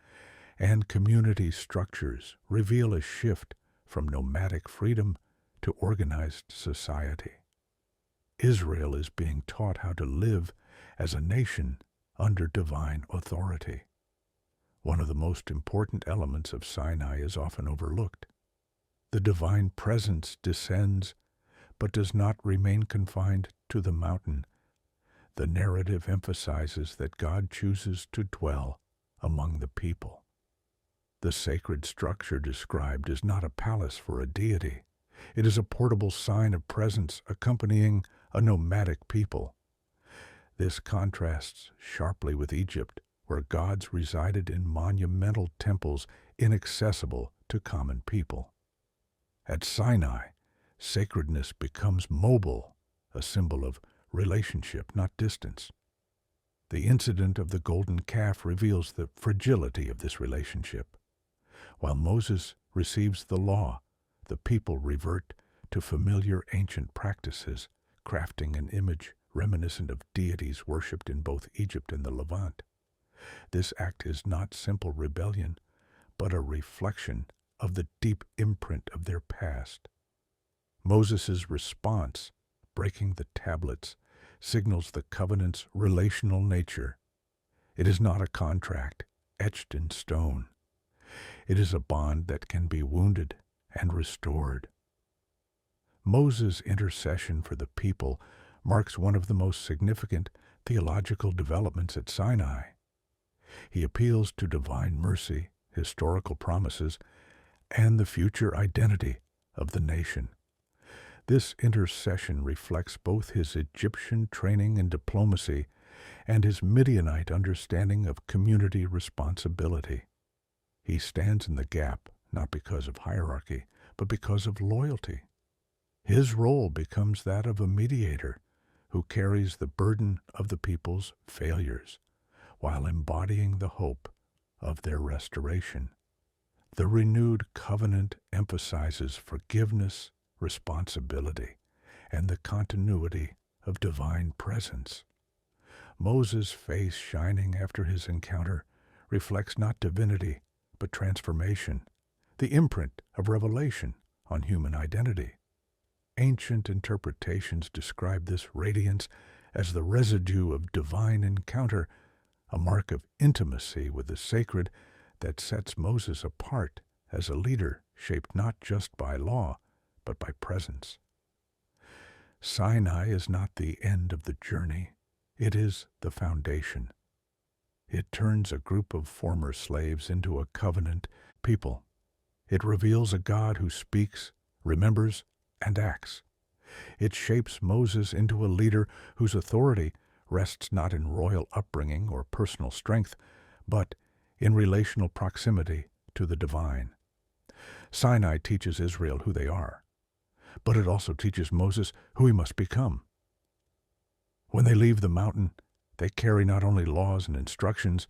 and community structures reveal a shift from nomadic freedom to organized society. Israel is being taught how to live as a nation under divine authority. One of the most important elements of Sinai is often overlooked. The divine presence descends, but does not remain confined to the mountain. The narrative emphasizes that God chooses to dwell among the people. The sacred structure described is not a palace for a deity. It is a portable sign of presence accompanying a nomadic people. This contrasts sharply with Egypt, where gods resided in monumental temples inaccessible to common people. At Sinai, sacredness becomes mobile, a symbol of relationship, not distance. The incident of the golden calf reveals the fragility of this relationship. While Moses receives the law, the people revert to familiar ancient practices, crafting an image reminiscent of deities worshipped in both Egypt and the Levant. This act is not simple rebellion, but a reflection of the deep imprint of their past. Moses' response, breaking the tablets, signals the covenant's relational nature. It is not a contract etched in stone. It is a bond that can be wounded and restored. Moses' intercession for the people marks one of the most significant theological developments at Sinai. He appeals to divine mercy, historical promises, and the future identity of the nation. This intercession reflects both his Egyptian training in diplomacy and his Midianite understanding of community responsibility. He stands in the gap not because of hierarchy, but because of loyalty. His role becomes that of a mediator who carries the burden of the people's failures while embodying the hope of their restoration. The renewed covenant emphasizes forgiveness, responsibility, and the continuity of divine presence. Moses' face shining after his encounter reflects not divinity, but transformation, the imprint of revelation on human identity. Ancient interpretations describe this radiance as the residue of divine encounter, a mark of intimacy with the sacred that sets Moses apart as a leader shaped not just by law, but by presence. Sinai is not the end of the journey. It is the foundation. It turns a group of former slaves into a covenant people. It reveals a God who speaks, remembers, and acts. It shapes Moses into a leader whose authority rests not in royal upbringing or personal strength, but in relational proximity to the divine. Sinai teaches Israel who they are, but it also teaches Moses who he must become. When they leave the mountain, they carry not only laws and instructions,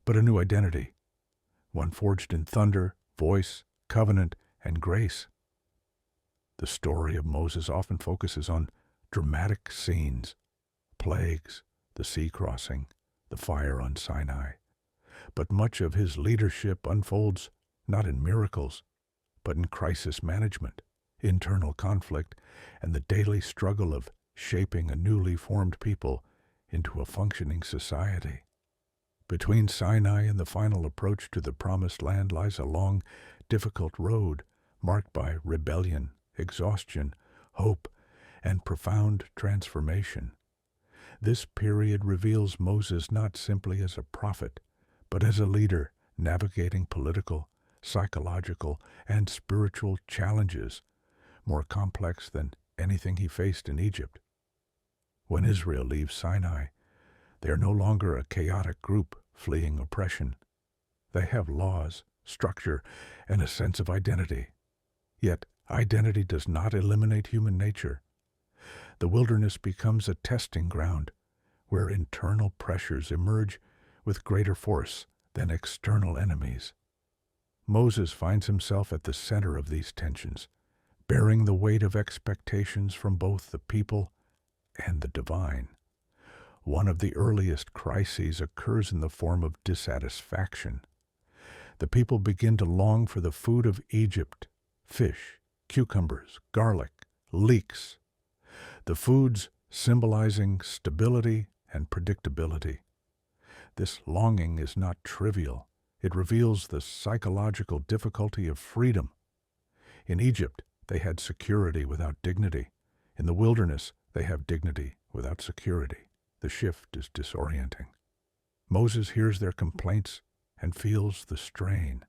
but a new identity, one forged in thunder, voice, covenant, and grace. The story of Moses often focuses on dramatic scenes, plagues, the sea crossing, the fire on Sinai. But much of his leadership unfolds not in miracles, but in crisis management, internal conflict, and the daily struggle of shaping a newly formed people into a functioning society. Between Sinai and the final approach to the Promised Land lies a long, difficult road marked by rebellion, exhaustion, hope, and profound transformation. This period reveals Moses not simply as a prophet, but as a leader navigating political, psychological, and spiritual challenges more complex than anything he faced in Egypt. When Israel leaves Sinai, they are no longer a chaotic group fleeing oppression. They have laws, structure, and a sense of identity. Yet identity does not eliminate human nature. The wilderness becomes a testing ground where internal pressures emerge with greater force than external enemies. Moses finds himself at the center of these tensions, bearing the weight of expectations from both the people and the divine. One of the earliest crises occurs in the form of dissatisfaction. The people begin to long for the food of Egypt, fish, cucumbers, garlic, leeks, the foods symbolizing stability and predictability. This longing is not trivial. It reveals the psychological difficulty of freedom. In Egypt, they had security without dignity. In the wilderness, they have dignity without security. The shift is disorienting. Moses hears their complaints and feels the strain.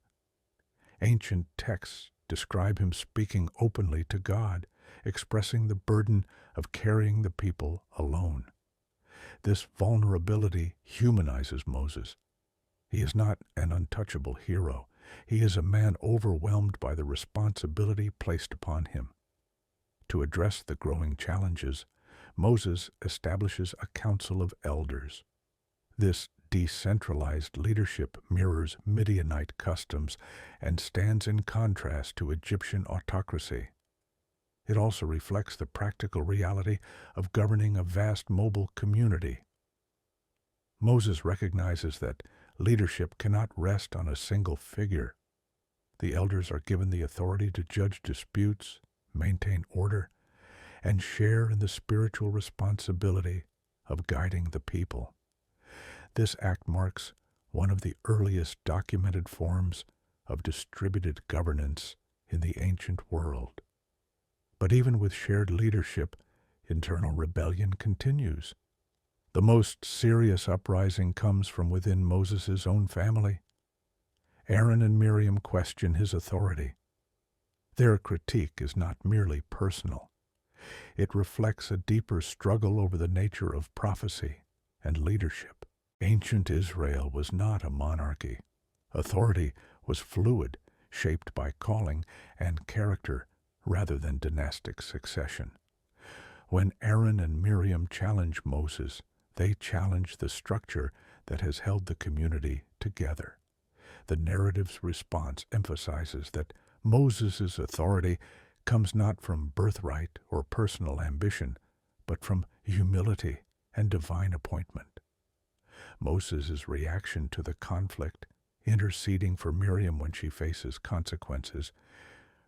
Ancient texts describe him speaking openly to God, expressing the burden of carrying the people alone. This vulnerability humanizes Moses. He is not an untouchable hero. He is a man overwhelmed by the responsibility placed upon him. To address the growing challenges, Moses establishes a council of elders. This decentralized leadership mirrors Midianite customs and stands in contrast to Egyptian autocracy. It also reflects the practical reality of governing a vast mobile community. Moses recognizes that leadership cannot rest on a single figure. The elders are given the authority to judge disputes, maintain order, and share in the spiritual responsibility of guiding the people. This act marks one of the earliest documented forms of distributed governance in the ancient world. But even with shared leadership, internal rebellion continues. The most serious uprising comes from within Moses' own family. Aaron and Miriam question his authority. Their critique is not merely personal. It reflects a deeper struggle over the nature of prophecy and leadership. Ancient Israel was not a monarchy. Authority was fluid, shaped by calling and character rather than dynastic succession. When Aaron and Miriam challenge Moses, they challenge the structure that has held the community together. The narrative's response emphasizes that Moses' authority comes not from birthright or personal ambition, but from humility and divine appointment. Moses' reaction to the conflict, interceding for Miriam when she faces consequences,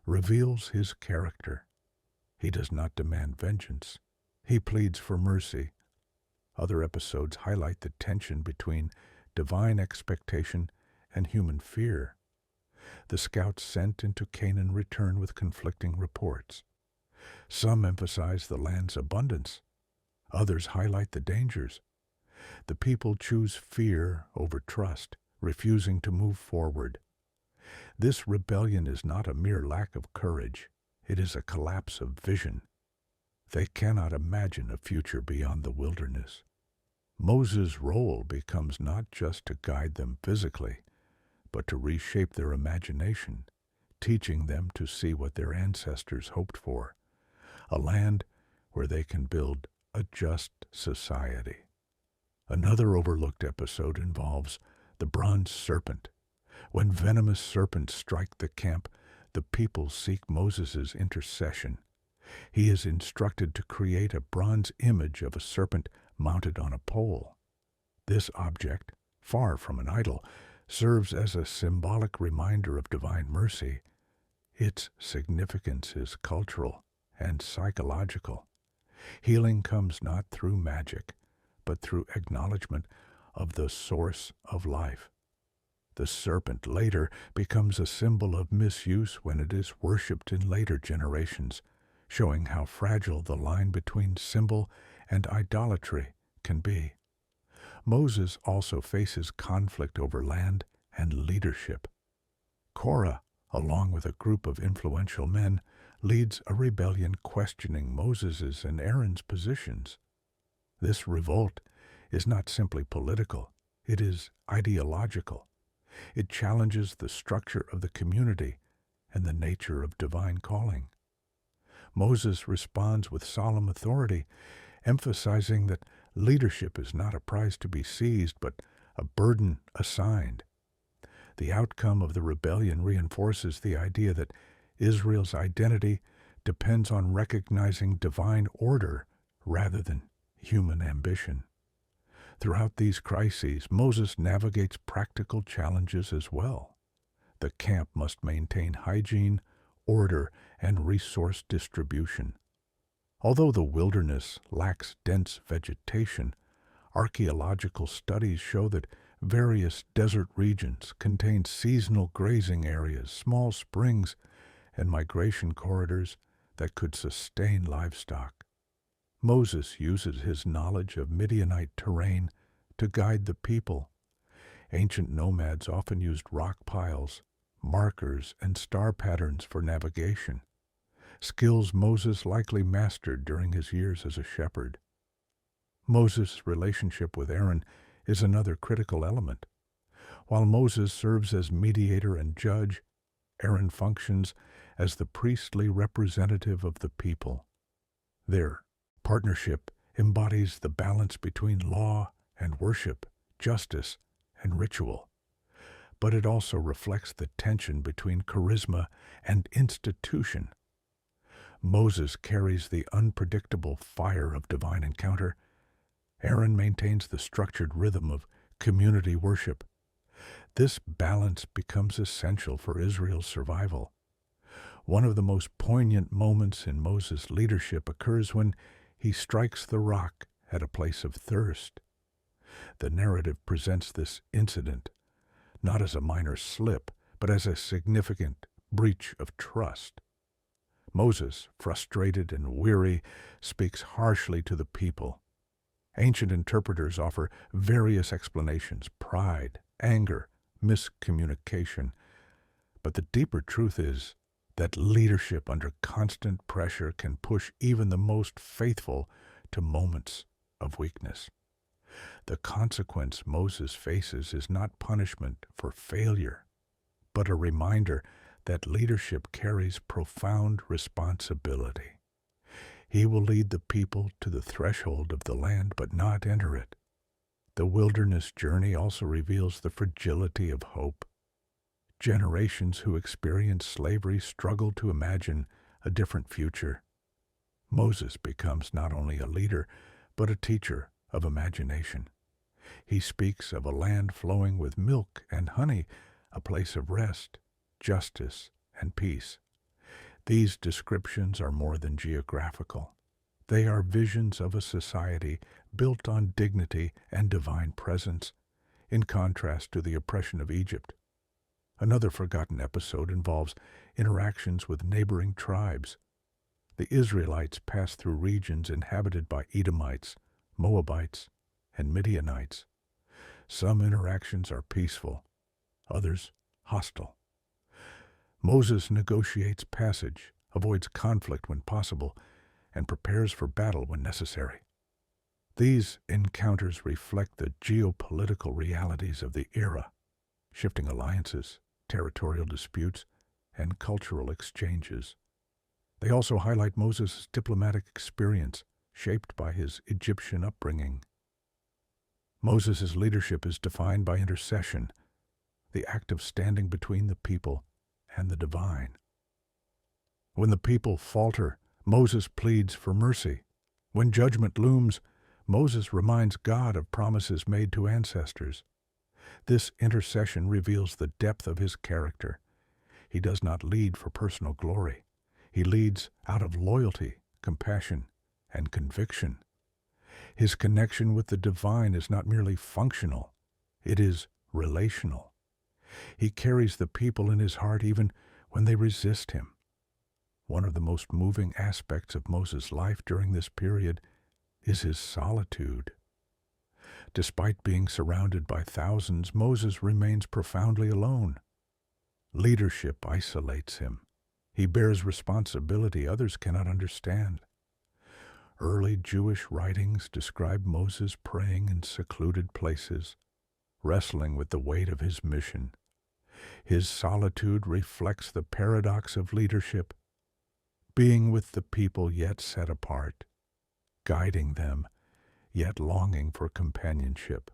reveals his character. He does not demand vengeance. He pleads for mercy. Other episodes highlight the tension between divine expectation and human fear. The scouts sent into Canaan return with conflicting reports. Some emphasize the land's abundance. Others highlight the dangers. The people choose fear over trust, refusing to move forward. This rebellion is not a mere lack of courage. It is a collapse of vision. They cannot imagine a future beyond the wilderness. Moses' role becomes not just to guide them physically, but to reshape their imagination, teaching them to see what their ancestors hoped for, a land where they can build a just society. Another overlooked episode involves the bronze serpent. When venomous serpents strike the camp, the people seek Moses' intercession. He is instructed to create a bronze image of a serpent mounted on a pole. This object, far from an idol, serves as a symbolic reminder of divine mercy. Its significance is cultural and psychological. Healing comes not through magic, but through acknowledgement of the source of life. The serpent later becomes a symbol of misuse when it is worshipped in later generations, showing how fragile the line between symbol and idolatry can be. Moses also faces conflict over land and leadership. Korah, along with a group of influential men, leads a rebellion questioning Moses' and Aaron's positions. This revolt is not simply political, it is ideological. It challenges the structure of the community and the nature of divine calling. Moses responds with solemn authority, emphasizing that leadership is not a prize to be seized, but a burden assigned. The outcome of the rebellion reinforces the idea that Israel's identity depends on recognizing divine order rather than human ambition. Throughout these crises, Moses navigates practical challenges as well. The camp must maintain hygiene, order, and resource distribution. Although the wilderness lacks dense vegetation, archaeological studies show that various desert regions contain seasonal grazing areas, small springs, and migration corridors that could sustain livestock. Moses uses his knowledge of Midianite terrain to guide the people. Ancient nomads often used rock piles, markers, and star patterns for navigation, skills Moses likely mastered during his years as a shepherd. Moses' relationship with Aaron is another critical element. While Moses serves as mediator and judge, Aaron functions as the priestly representative of the people. Their partnership embodies the balance between law and worship, justice and ritual. But it also reflects the tension between charisma and institution. Moses carries the unpredictable fire of divine encounter. Aaron maintains the structured rhythm of community worship. This balance becomes essential for Israel's survival. One of the most poignant moments in Moses' leadership occurs when he strikes the rock at a place of thirst. The narrative presents this incident not as a minor slip, but as a significant breach of trust. Moses, frustrated and weary, speaks harshly to the people. Ancient interpreters offer various explanations: pride, anger, miscommunication. But the deeper truth is that leadership under constant pressure can push even the most faithful to moments of weakness. The consequence Moses faces is not punishment for failure, but a reminder that leadership carries profound responsibility. He will lead the people to the threshold of the land, but not enter it. The wilderness journey also reveals the fragility of hope. Generations who experience slavery struggle to imagine a different future. Moses becomes not only a leader, but a teacher of imagination. He speaks of a land flowing with milk and honey, a place of rest, justice, and peace. These descriptions are more than geographical. They are visions of a society built on dignity and divine presence, in contrast to the oppression of Egypt. Another forgotten episode involves interactions with neighboring tribes. The Israelites pass through regions inhabited by Edomites, Moabites, and Midianites. Some interactions are peaceful, others hostile. Moses negotiates passage, avoids conflict when possible, and prepares for battle when necessary. These encounters reflect the geopolitical realities of the era: shifting alliances, territorial disputes, and cultural exchanges. They also highlight Moses' diplomatic experience, shaped by his Egyptian upbringing. Moses' leadership is defined by intercession, the act of standing between the people and the divine. When the people falter, Moses pleads for mercy. When judgment looms, Moses reminds God of promises made to ancestors. This intercession reveals the depth of his character. He does not lead for personal glory. He leads out of loyalty, compassion, and conviction. His connection with the divine is not merely functional, it is relational. He carries the people in his heart even when they resist him. One of the most moving aspects of Moses' life during this period is his solitude. Despite being surrounded by thousands, Moses remains profoundly alone. Leadership isolates him. He bears responsibility others cannot understand. Early Jewish writings describe Moses praying in secluded places, wrestling with the weight of his mission. His solitude reflects the paradox of leadership: being with the people yet set apart, guiding them yet longing for companionship.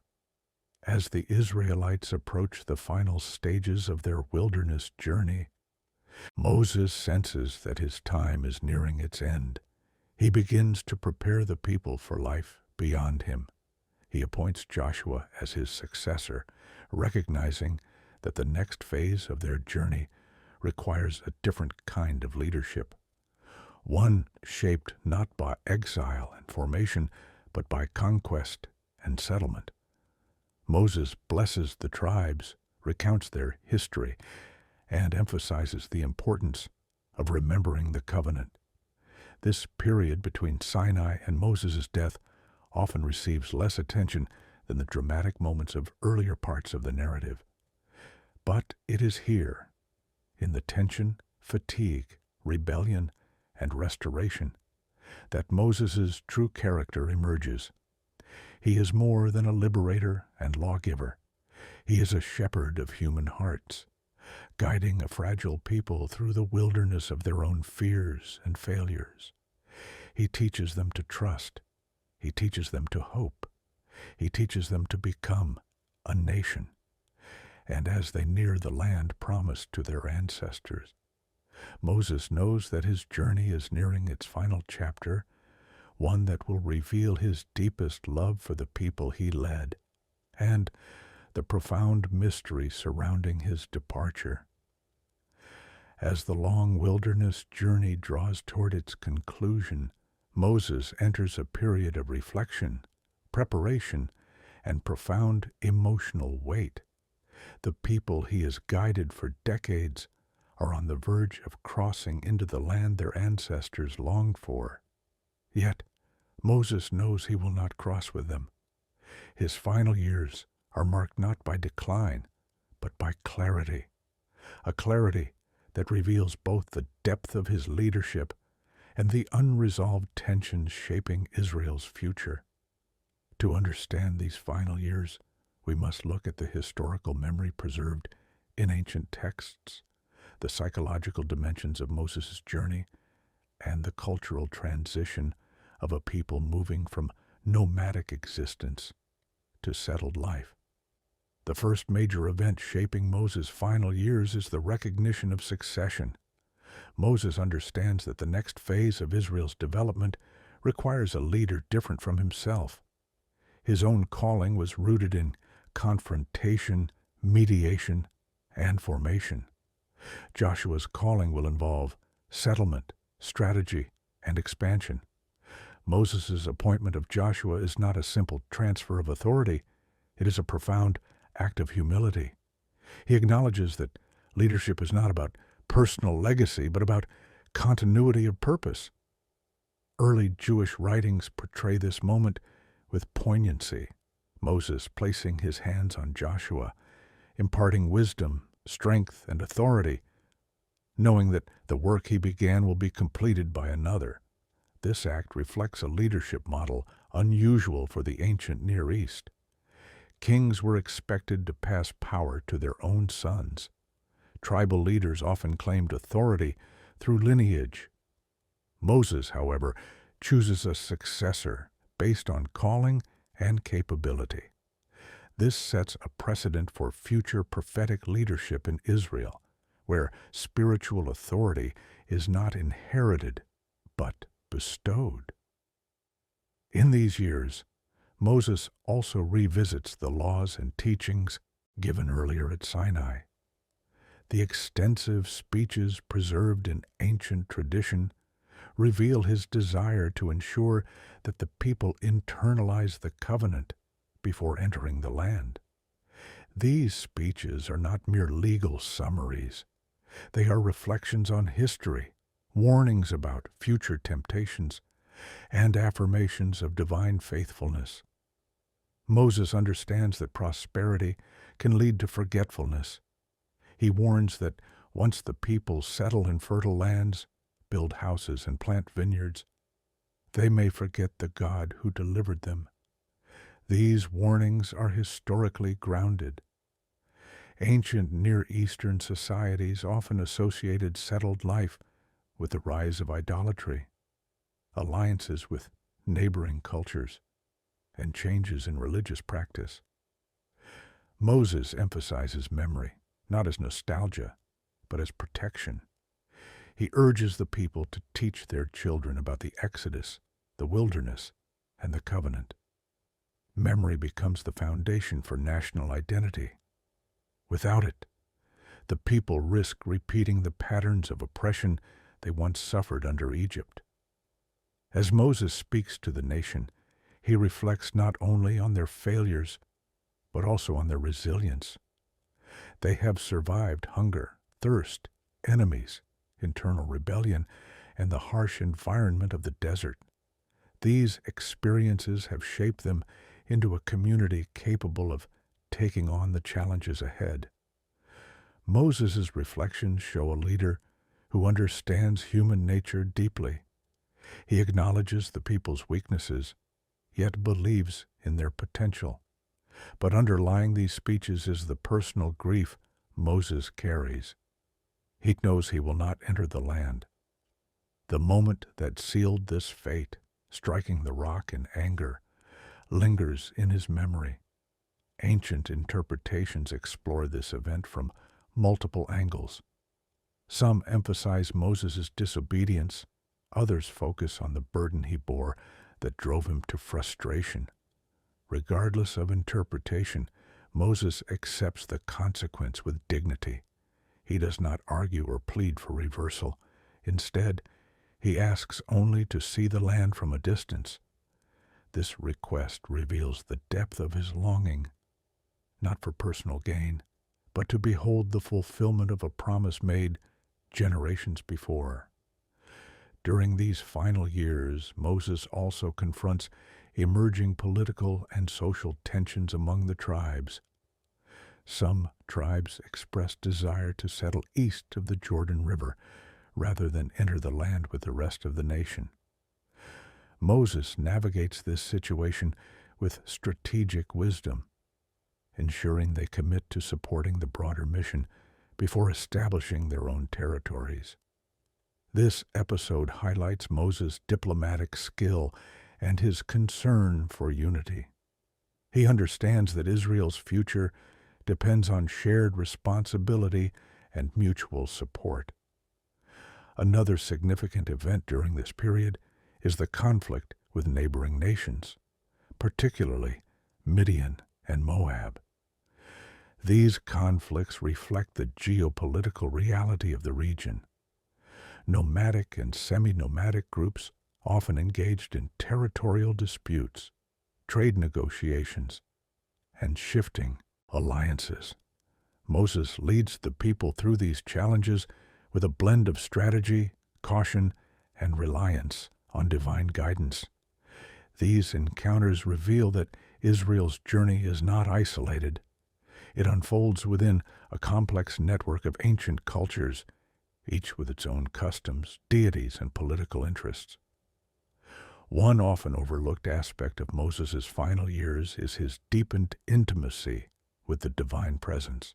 As the Israelites approach the final stages of their wilderness journey, Moses senses that his time is nearing its end. He begins to prepare the people for life beyond him. He appoints Joshua as his successor, recognizing that the next phase of their journey requires a different kind of leadership, one shaped not by exile and formation, but by conquest and settlement. Moses blesses the tribes, recounts their history, and emphasizes the importance of remembering the covenant. This period between Sinai and Moses' death often receives less attention than the dramatic moments of earlier parts of the narrative. But it is here, in the tension, fatigue, rebellion, and restoration, that Moses' true character emerges. He is more than a liberator and lawgiver. He is a shepherd of human hearts, guiding a fragile people through the wilderness of their own fears and failures. He teaches them to trust. He teaches them to hope. He teaches them to become a nation. And as they near the land promised to their ancestors, Moses knows that his journey is nearing its final chapter, one that will reveal his deepest love for the people he led, and the profound mystery surrounding his departure. As the long wilderness journey draws toward its conclusion, Moses enters a period of reflection, preparation, and profound emotional weight. The people he has guided for decades are on the verge of crossing into the land their ancestors longed for. Yet, Moses knows he will not cross with them. His final years are marked not by decline, but by clarity, a clarity that reveals both the depth of his leadership and the unresolved tensions shaping Israel's future. To understand these final years, we must look at the historical memory preserved in ancient texts, the psychological dimensions of Moses' journey, and the cultural transition of a people moving from nomadic existence to settled life. The first major event shaping Moses' final years is the recognition of succession. Moses understands that the next phase of Israel's development requires a leader different from himself. His own calling was rooted in confrontation, mediation, and formation. Joshua's calling will involve settlement, strategy, and expansion. Moses' appointment of Joshua is not a simple transfer of authority. It is a profound act of humility. He acknowledges that leadership is not about personal legacy, but about continuity of purpose. Early Jewish writings portray this moment with poignancy. Moses placing his hands on Joshua, imparting wisdom, strength, and authority, knowing that the work he began will be completed by another. This act reflects a leadership model unusual for the ancient Near East. Kings were expected to pass power to their own sons. Tribal leaders often claimed authority through lineage. Moses, however, chooses a successor based on calling and capability. This sets a precedent for future prophetic leadership in Israel, where spiritual authority is not inherited, but bestowed. In these years, Moses also revisits the laws and teachings given earlier at Sinai. The extensive speeches preserved in ancient tradition reveal his desire to ensure that the people internalize the covenant before entering the land. These speeches are not mere legal summaries. They are reflections on history, warnings about future temptations, and affirmations of divine faithfulness. Moses understands that prosperity can lead to forgetfulness. He warns that once the people settle in fertile lands, build houses, and plant vineyards, they may forget the God who delivered them. These warnings are historically grounded. Ancient Near Eastern societies often associated settled life with the rise of idolatry, alliances with neighboring cultures, and changes in religious practice. Moses emphasizes memory, not as nostalgia, but as protection. He urges the people to teach their children about the Exodus, the wilderness, and the covenant. Memory becomes the foundation for national identity. Without it, the people risk repeating the patterns of oppression they once suffered under Egypt. As Moses speaks to the nation, he reflects not only on their failures, but also on their resilience. They have survived hunger, thirst, enemies, internal rebellion, and the harsh environment of the desert. These experiences have shaped them into a community capable of taking on the challenges ahead. Moses' reflections show a leader who understands human nature deeply. He acknowledges the people's weaknesses, yet believes in their potential. But underlying these speeches is the personal grief Moses carries. He knows he will not enter the land. The moment that sealed this fate, striking the rock in anger, lingers in his memory. Ancient interpretations explore this event from multiple angles. Some emphasize Moses' disobedience, others focus on the burden he bore that drove him to frustration. Regardless of interpretation, Moses accepts the consequence with dignity. He does not argue or plead for reversal. Instead, he asks only to see the land from a distance. This request reveals the depth of his longing, not for personal gain, but to behold the fulfillment of a promise made generations before. During these final years, Moses also confronts emerging political and social tensions among the tribes. Some tribes express desire to settle east of the Jordan River rather than enter the land with the rest of the nation. Moses navigates this situation with strategic wisdom, ensuring they commit to supporting the broader mission before establishing their own territories. This episode highlights Moses' diplomatic skill and his concern for unity. He understands that Israel's future depends on shared responsibility and mutual support. Another significant event during this period is the conflict with neighboring nations, particularly Midian and Moab. These conflicts reflect the geopolitical reality of the region. Nomadic and semi-nomadic groups often engaged in territorial disputes, trade negotiations, and shifting alliances. Moses leads the people through these challenges with a blend of strategy, caution, and reliance on divine guidance. These encounters reveal that Israel's journey is not isolated. It unfolds within a complex network of ancient cultures, each with its own customs, deities, and political interests. One often overlooked aspect of Moses' final years is his deepened intimacy with the divine presence.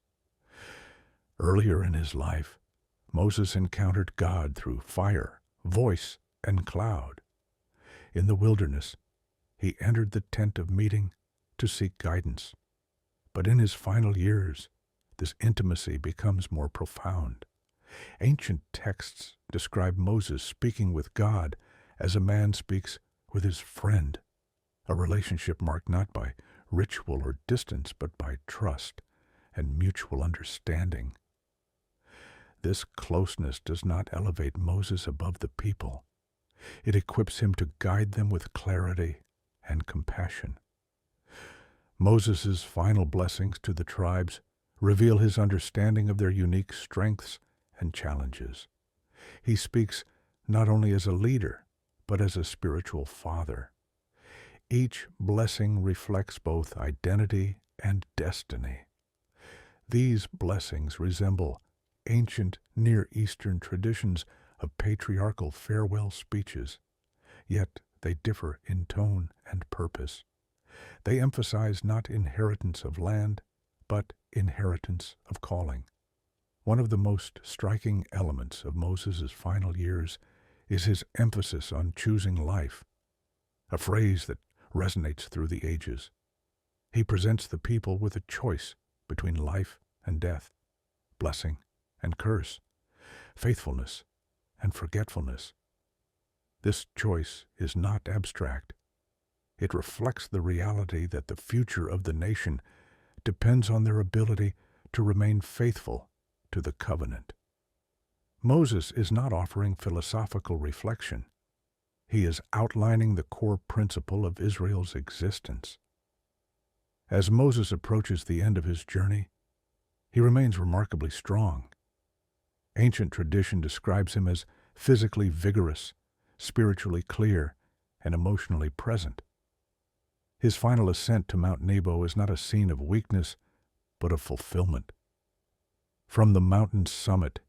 Earlier in his life, Moses encountered God through fire, voice, and cloud. In the wilderness, he entered the tent of meeting to seek guidance. But in his final years, this intimacy becomes more profound. Ancient texts describe Moses speaking with God as a man speaks with his friend, a relationship marked not by ritual or distance, but by trust and mutual understanding. This closeness does not elevate Moses above the people. It equips him to guide them with clarity and compassion. Moses' final blessings to the tribes reveal his understanding of their unique strengths and challenges. He speaks not only as a leader, but as a spiritual father. Each blessing reflects both identity and destiny. These blessings resemble ancient Near Eastern traditions of patriarchal farewell speeches, yet they differ in tone and purpose. They emphasize not inheritance of land, but inheritance of calling. One of the most striking elements of Moses' final years is his emphasis on choosing life, a phrase that resonates through the ages. He presents the people with a choice between life and death, blessing and curse, faithfulness and forgetfulness. This choice is not abstract. It reflects the reality that the future of the nation depends on their ability to remain faithful to the covenant. Moses is not offering philosophical reflection. He is outlining the core principle of Israel's existence. As Moses approaches the end of his journey, he remains remarkably strong. Ancient tradition describes him as physically vigorous, spiritually clear, and emotionally present. His final ascent to Mount Nebo is not a scene of weakness, but of fulfillment. From the mountain's summit,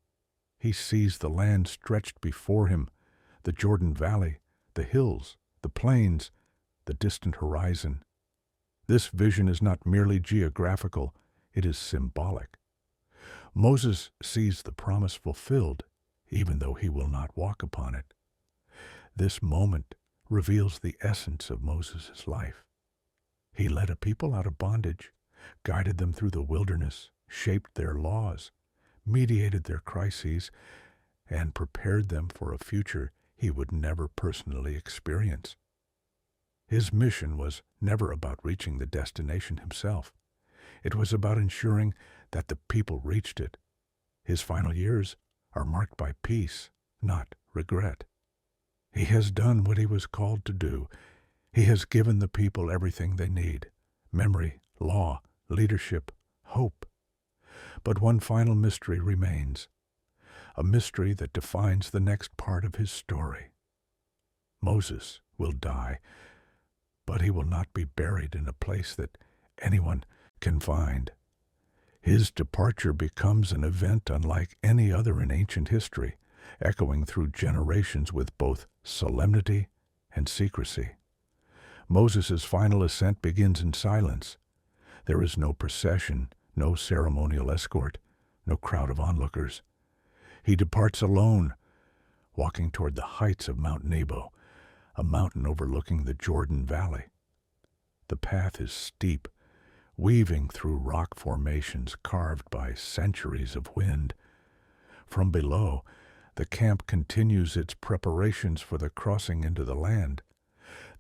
he sees the land stretched before him, the Jordan Valley, the hills, the plains, the distant horizon. This vision is not merely geographical, it is symbolic. Moses sees the promise fulfilled, even though he will not walk upon it. This moment reveals the essence of Moses' life. He led a people out of bondage, guided them through the wilderness, shaped their laws, mediated their crises, and prepared them for a future he would never personally experience. His mission was never about reaching the destination himself. It was about ensuring that the people reached it. His final years are marked by peace, not regret. He has done what he was called to do. He has given the people everything they need: memory, law, leadership, hope. But one final mystery remains, a mystery that defines the next part of his story. Moses will die, but he will not be buried in a place that anyone can find. His departure becomes an event unlike any other in ancient history, echoing through generations with both solemnity and secrecy. Moses' final ascent begins in silence. There is no procession, no ceremonial escort, no crowd of onlookers. He departs alone, walking toward the heights of Mount Nebo, a mountain overlooking the Jordan Valley. The path is steep, weaving through rock formations carved by centuries of wind. From below, the camp continues its preparations for the crossing into the land.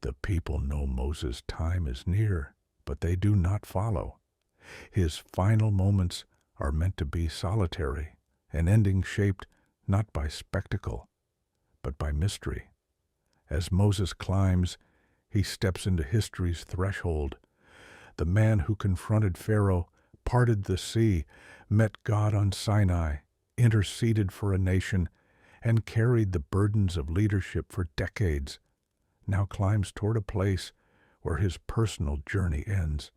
The people know Moses' time is near, but they do not follow. His final moments are meant to be solitary, an ending shaped not by spectacle, but by mystery. As Moses climbs, he steps into history's threshold. The man who confronted Pharaoh, parted the sea, met God on Sinai, interceded for a nation, and carried the burdens of leadership for decades, now climbs toward a place where his personal journey ends.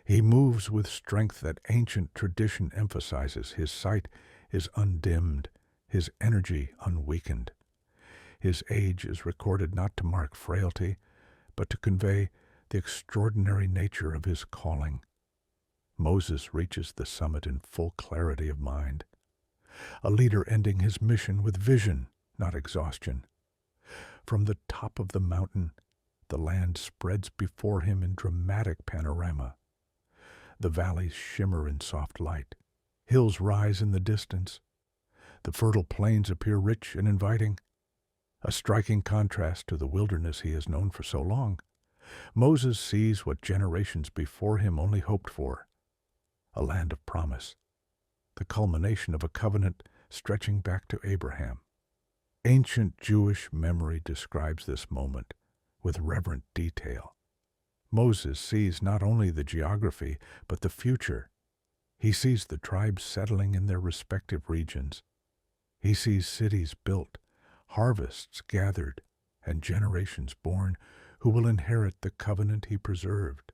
He moves with strength that ancient tradition emphasizes. His sight is undimmed, his energy unweakened. His age is recorded not to mark frailty, but to convey the extraordinary nature of his calling. Moses reaches the summit in full clarity of mind, a leader ending his mission with vision, not exhaustion. From the top of the mountain, the land spreads before him in dramatic panorama. The valleys shimmer in soft light. Hills rise in the distance. The fertile plains appear rich and inviting, a striking contrast to the wilderness he has known for so long. Moses sees what generations before him only hoped for, a land of promise, the culmination of a covenant stretching back to Abraham. Ancient Jewish memory describes this moment with reverent detail. Moses sees not only the geography, but the future. He sees the tribes settling in their respective regions. He sees cities built, harvests gathered, and generations born who will inherit the covenant he preserved.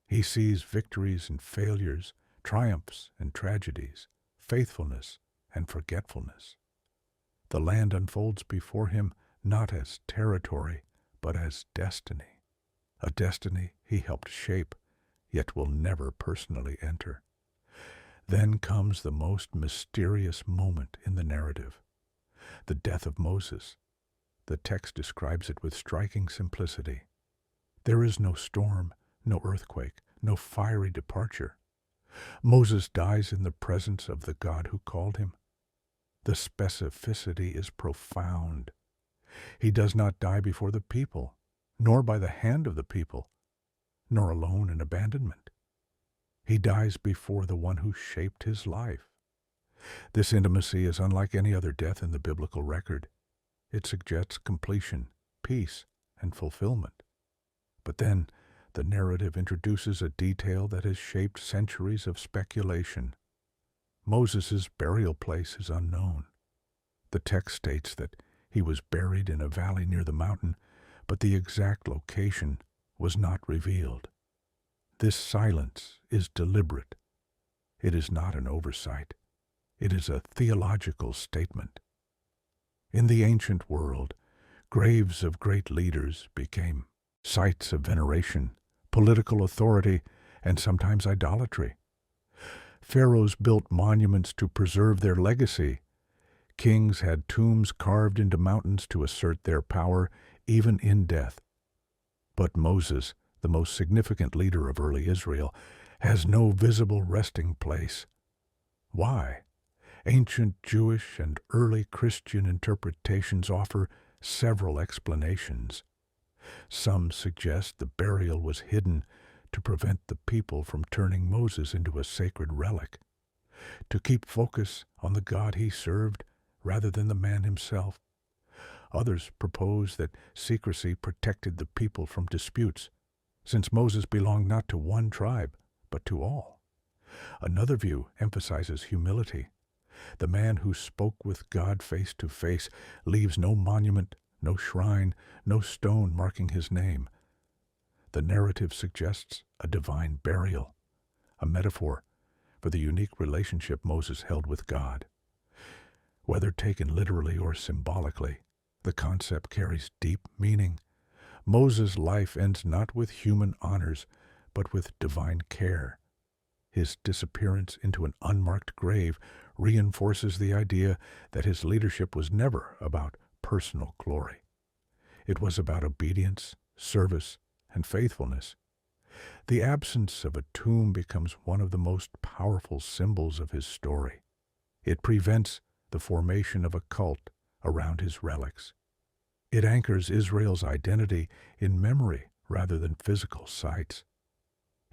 He sees victories and failures, triumphs and tragedies, faithfulness and forgetfulness. The land unfolds before him not as territory, but as destiny, a destiny he helped shape, yet will never personally enter. Then comes the most mysterious moment in the narrative, the death of Moses. The text describes it with striking simplicity. There is no storm, no earthquake, no fiery departure. Moses dies in the presence of the God who called him. The specificity is profound. He does not die before the people, nor by the hand of the people, nor alone in abandonment. He dies before the one who shaped his life. This intimacy is unlike any other death in the biblical record. It suggests completion, peace, and fulfillment. But then, the narrative introduces a detail that has shaped centuries of speculation. Moses' burial place is unknown. The text states that he was buried in a valley near the mountain, but the exact location was not revealed. This silence is deliberate. It is not an oversight. It is a theological statement. In the ancient world, graves of great leaders became sites of veneration, political authority, and sometimes idolatry. Pharaohs built monuments to preserve their legacy. Kings had tombs carved into mountains to assert their power, even in death. But Moses, the most significant leader of early Israel, has no visible resting place. Why? Ancient Jewish and early Christian interpretations offer several explanations. Some suggest the burial was hidden to prevent the people from turning Moses into a sacred relic, to keep focus on the God he served rather than the man himself. Others propose that secrecy protected the people from disputes, since Moses belonged not to one tribe, but to all. Another view emphasizes humility. The man who spoke with God face to face leaves no monument, no shrine, no stone marking his name. The narrative suggests a divine burial, a metaphor for the unique relationship Moses held with God. Whether taken literally or symbolically, the concept carries deep meaning. Moses' life ends not with human honors, but with divine care. His disappearance into an unmarked grave reinforces the idea that his leadership was never about personal glory. It was about obedience, service, and faithfulness. The absence of a tomb becomes one of the most powerful symbols of his story. It prevents the formation of a cult around his relics. It anchors Israel's identity in memory rather than physical sites.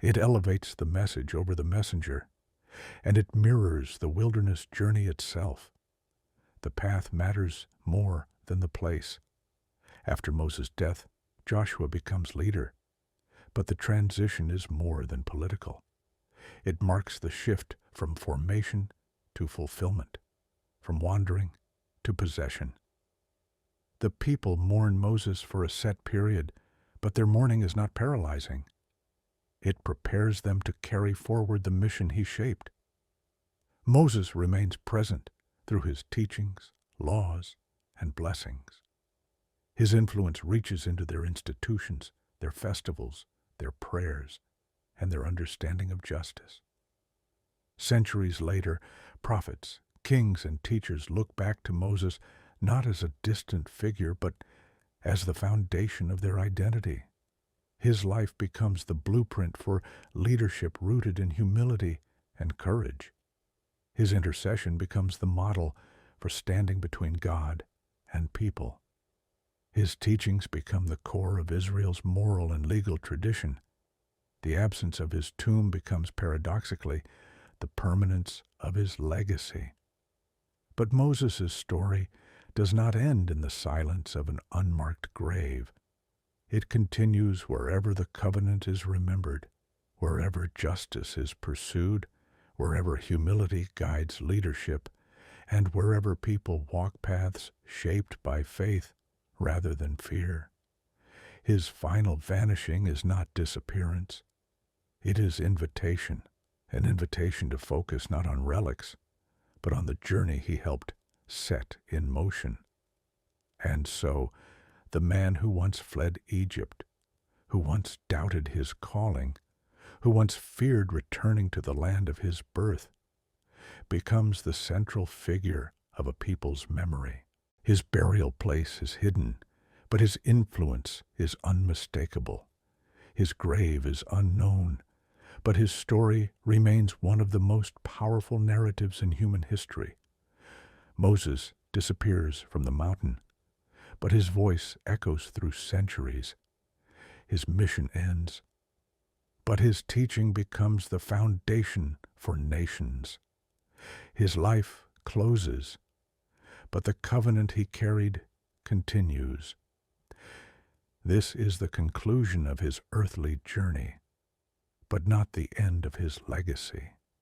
It elevates the message over the messenger, and it mirrors the wilderness journey itself. The path matters more than the place. After Moses' death, Joshua becomes leader, but the transition is more than political. It marks the shift from formation to fulfillment, from wandering to possession. The people mourn Moses for a set period, but their mourning is not paralyzing. It prepares them to carry forward the mission he shaped. Moses remains present through his teachings, laws, and blessings. His influence reaches into their institutions, their festivals, their prayers, and their understanding of justice. Centuries later, prophets, kings, and teachers look back to Moses not as a distant figure, but as the foundation of their identity. His life becomes the blueprint for leadership rooted in humility and courage. His intercession becomes the model for standing between God and people. His teachings become the core of Israel's moral and legal tradition. The absence of his tomb becomes paradoxically the permanence of his legacy. But Moses' story does not end in the silence of an unmarked grave. It continues wherever the covenant is remembered, wherever justice is pursued, wherever humility guides leadership, and wherever people walk paths shaped by faith rather than fear. His final vanishing is not disappearance. It is invitation, an invitation to focus not on relics, but on the journey he helped set in motion. And so, the man who once fled Egypt, who once doubted his calling, who once feared returning to the land of his birth, becomes the central figure of a people's memory. His burial place is hidden, but his influence is unmistakable. His grave is unknown, but his story remains one of the most powerful narratives in human history. Moses disappears from the mountain, but his voice echoes through centuries. His mission ends, but his teaching becomes the foundation for nations. His life closes, but the covenant he carried continues. This is the conclusion of his earthly journey, but not the end of his legacy.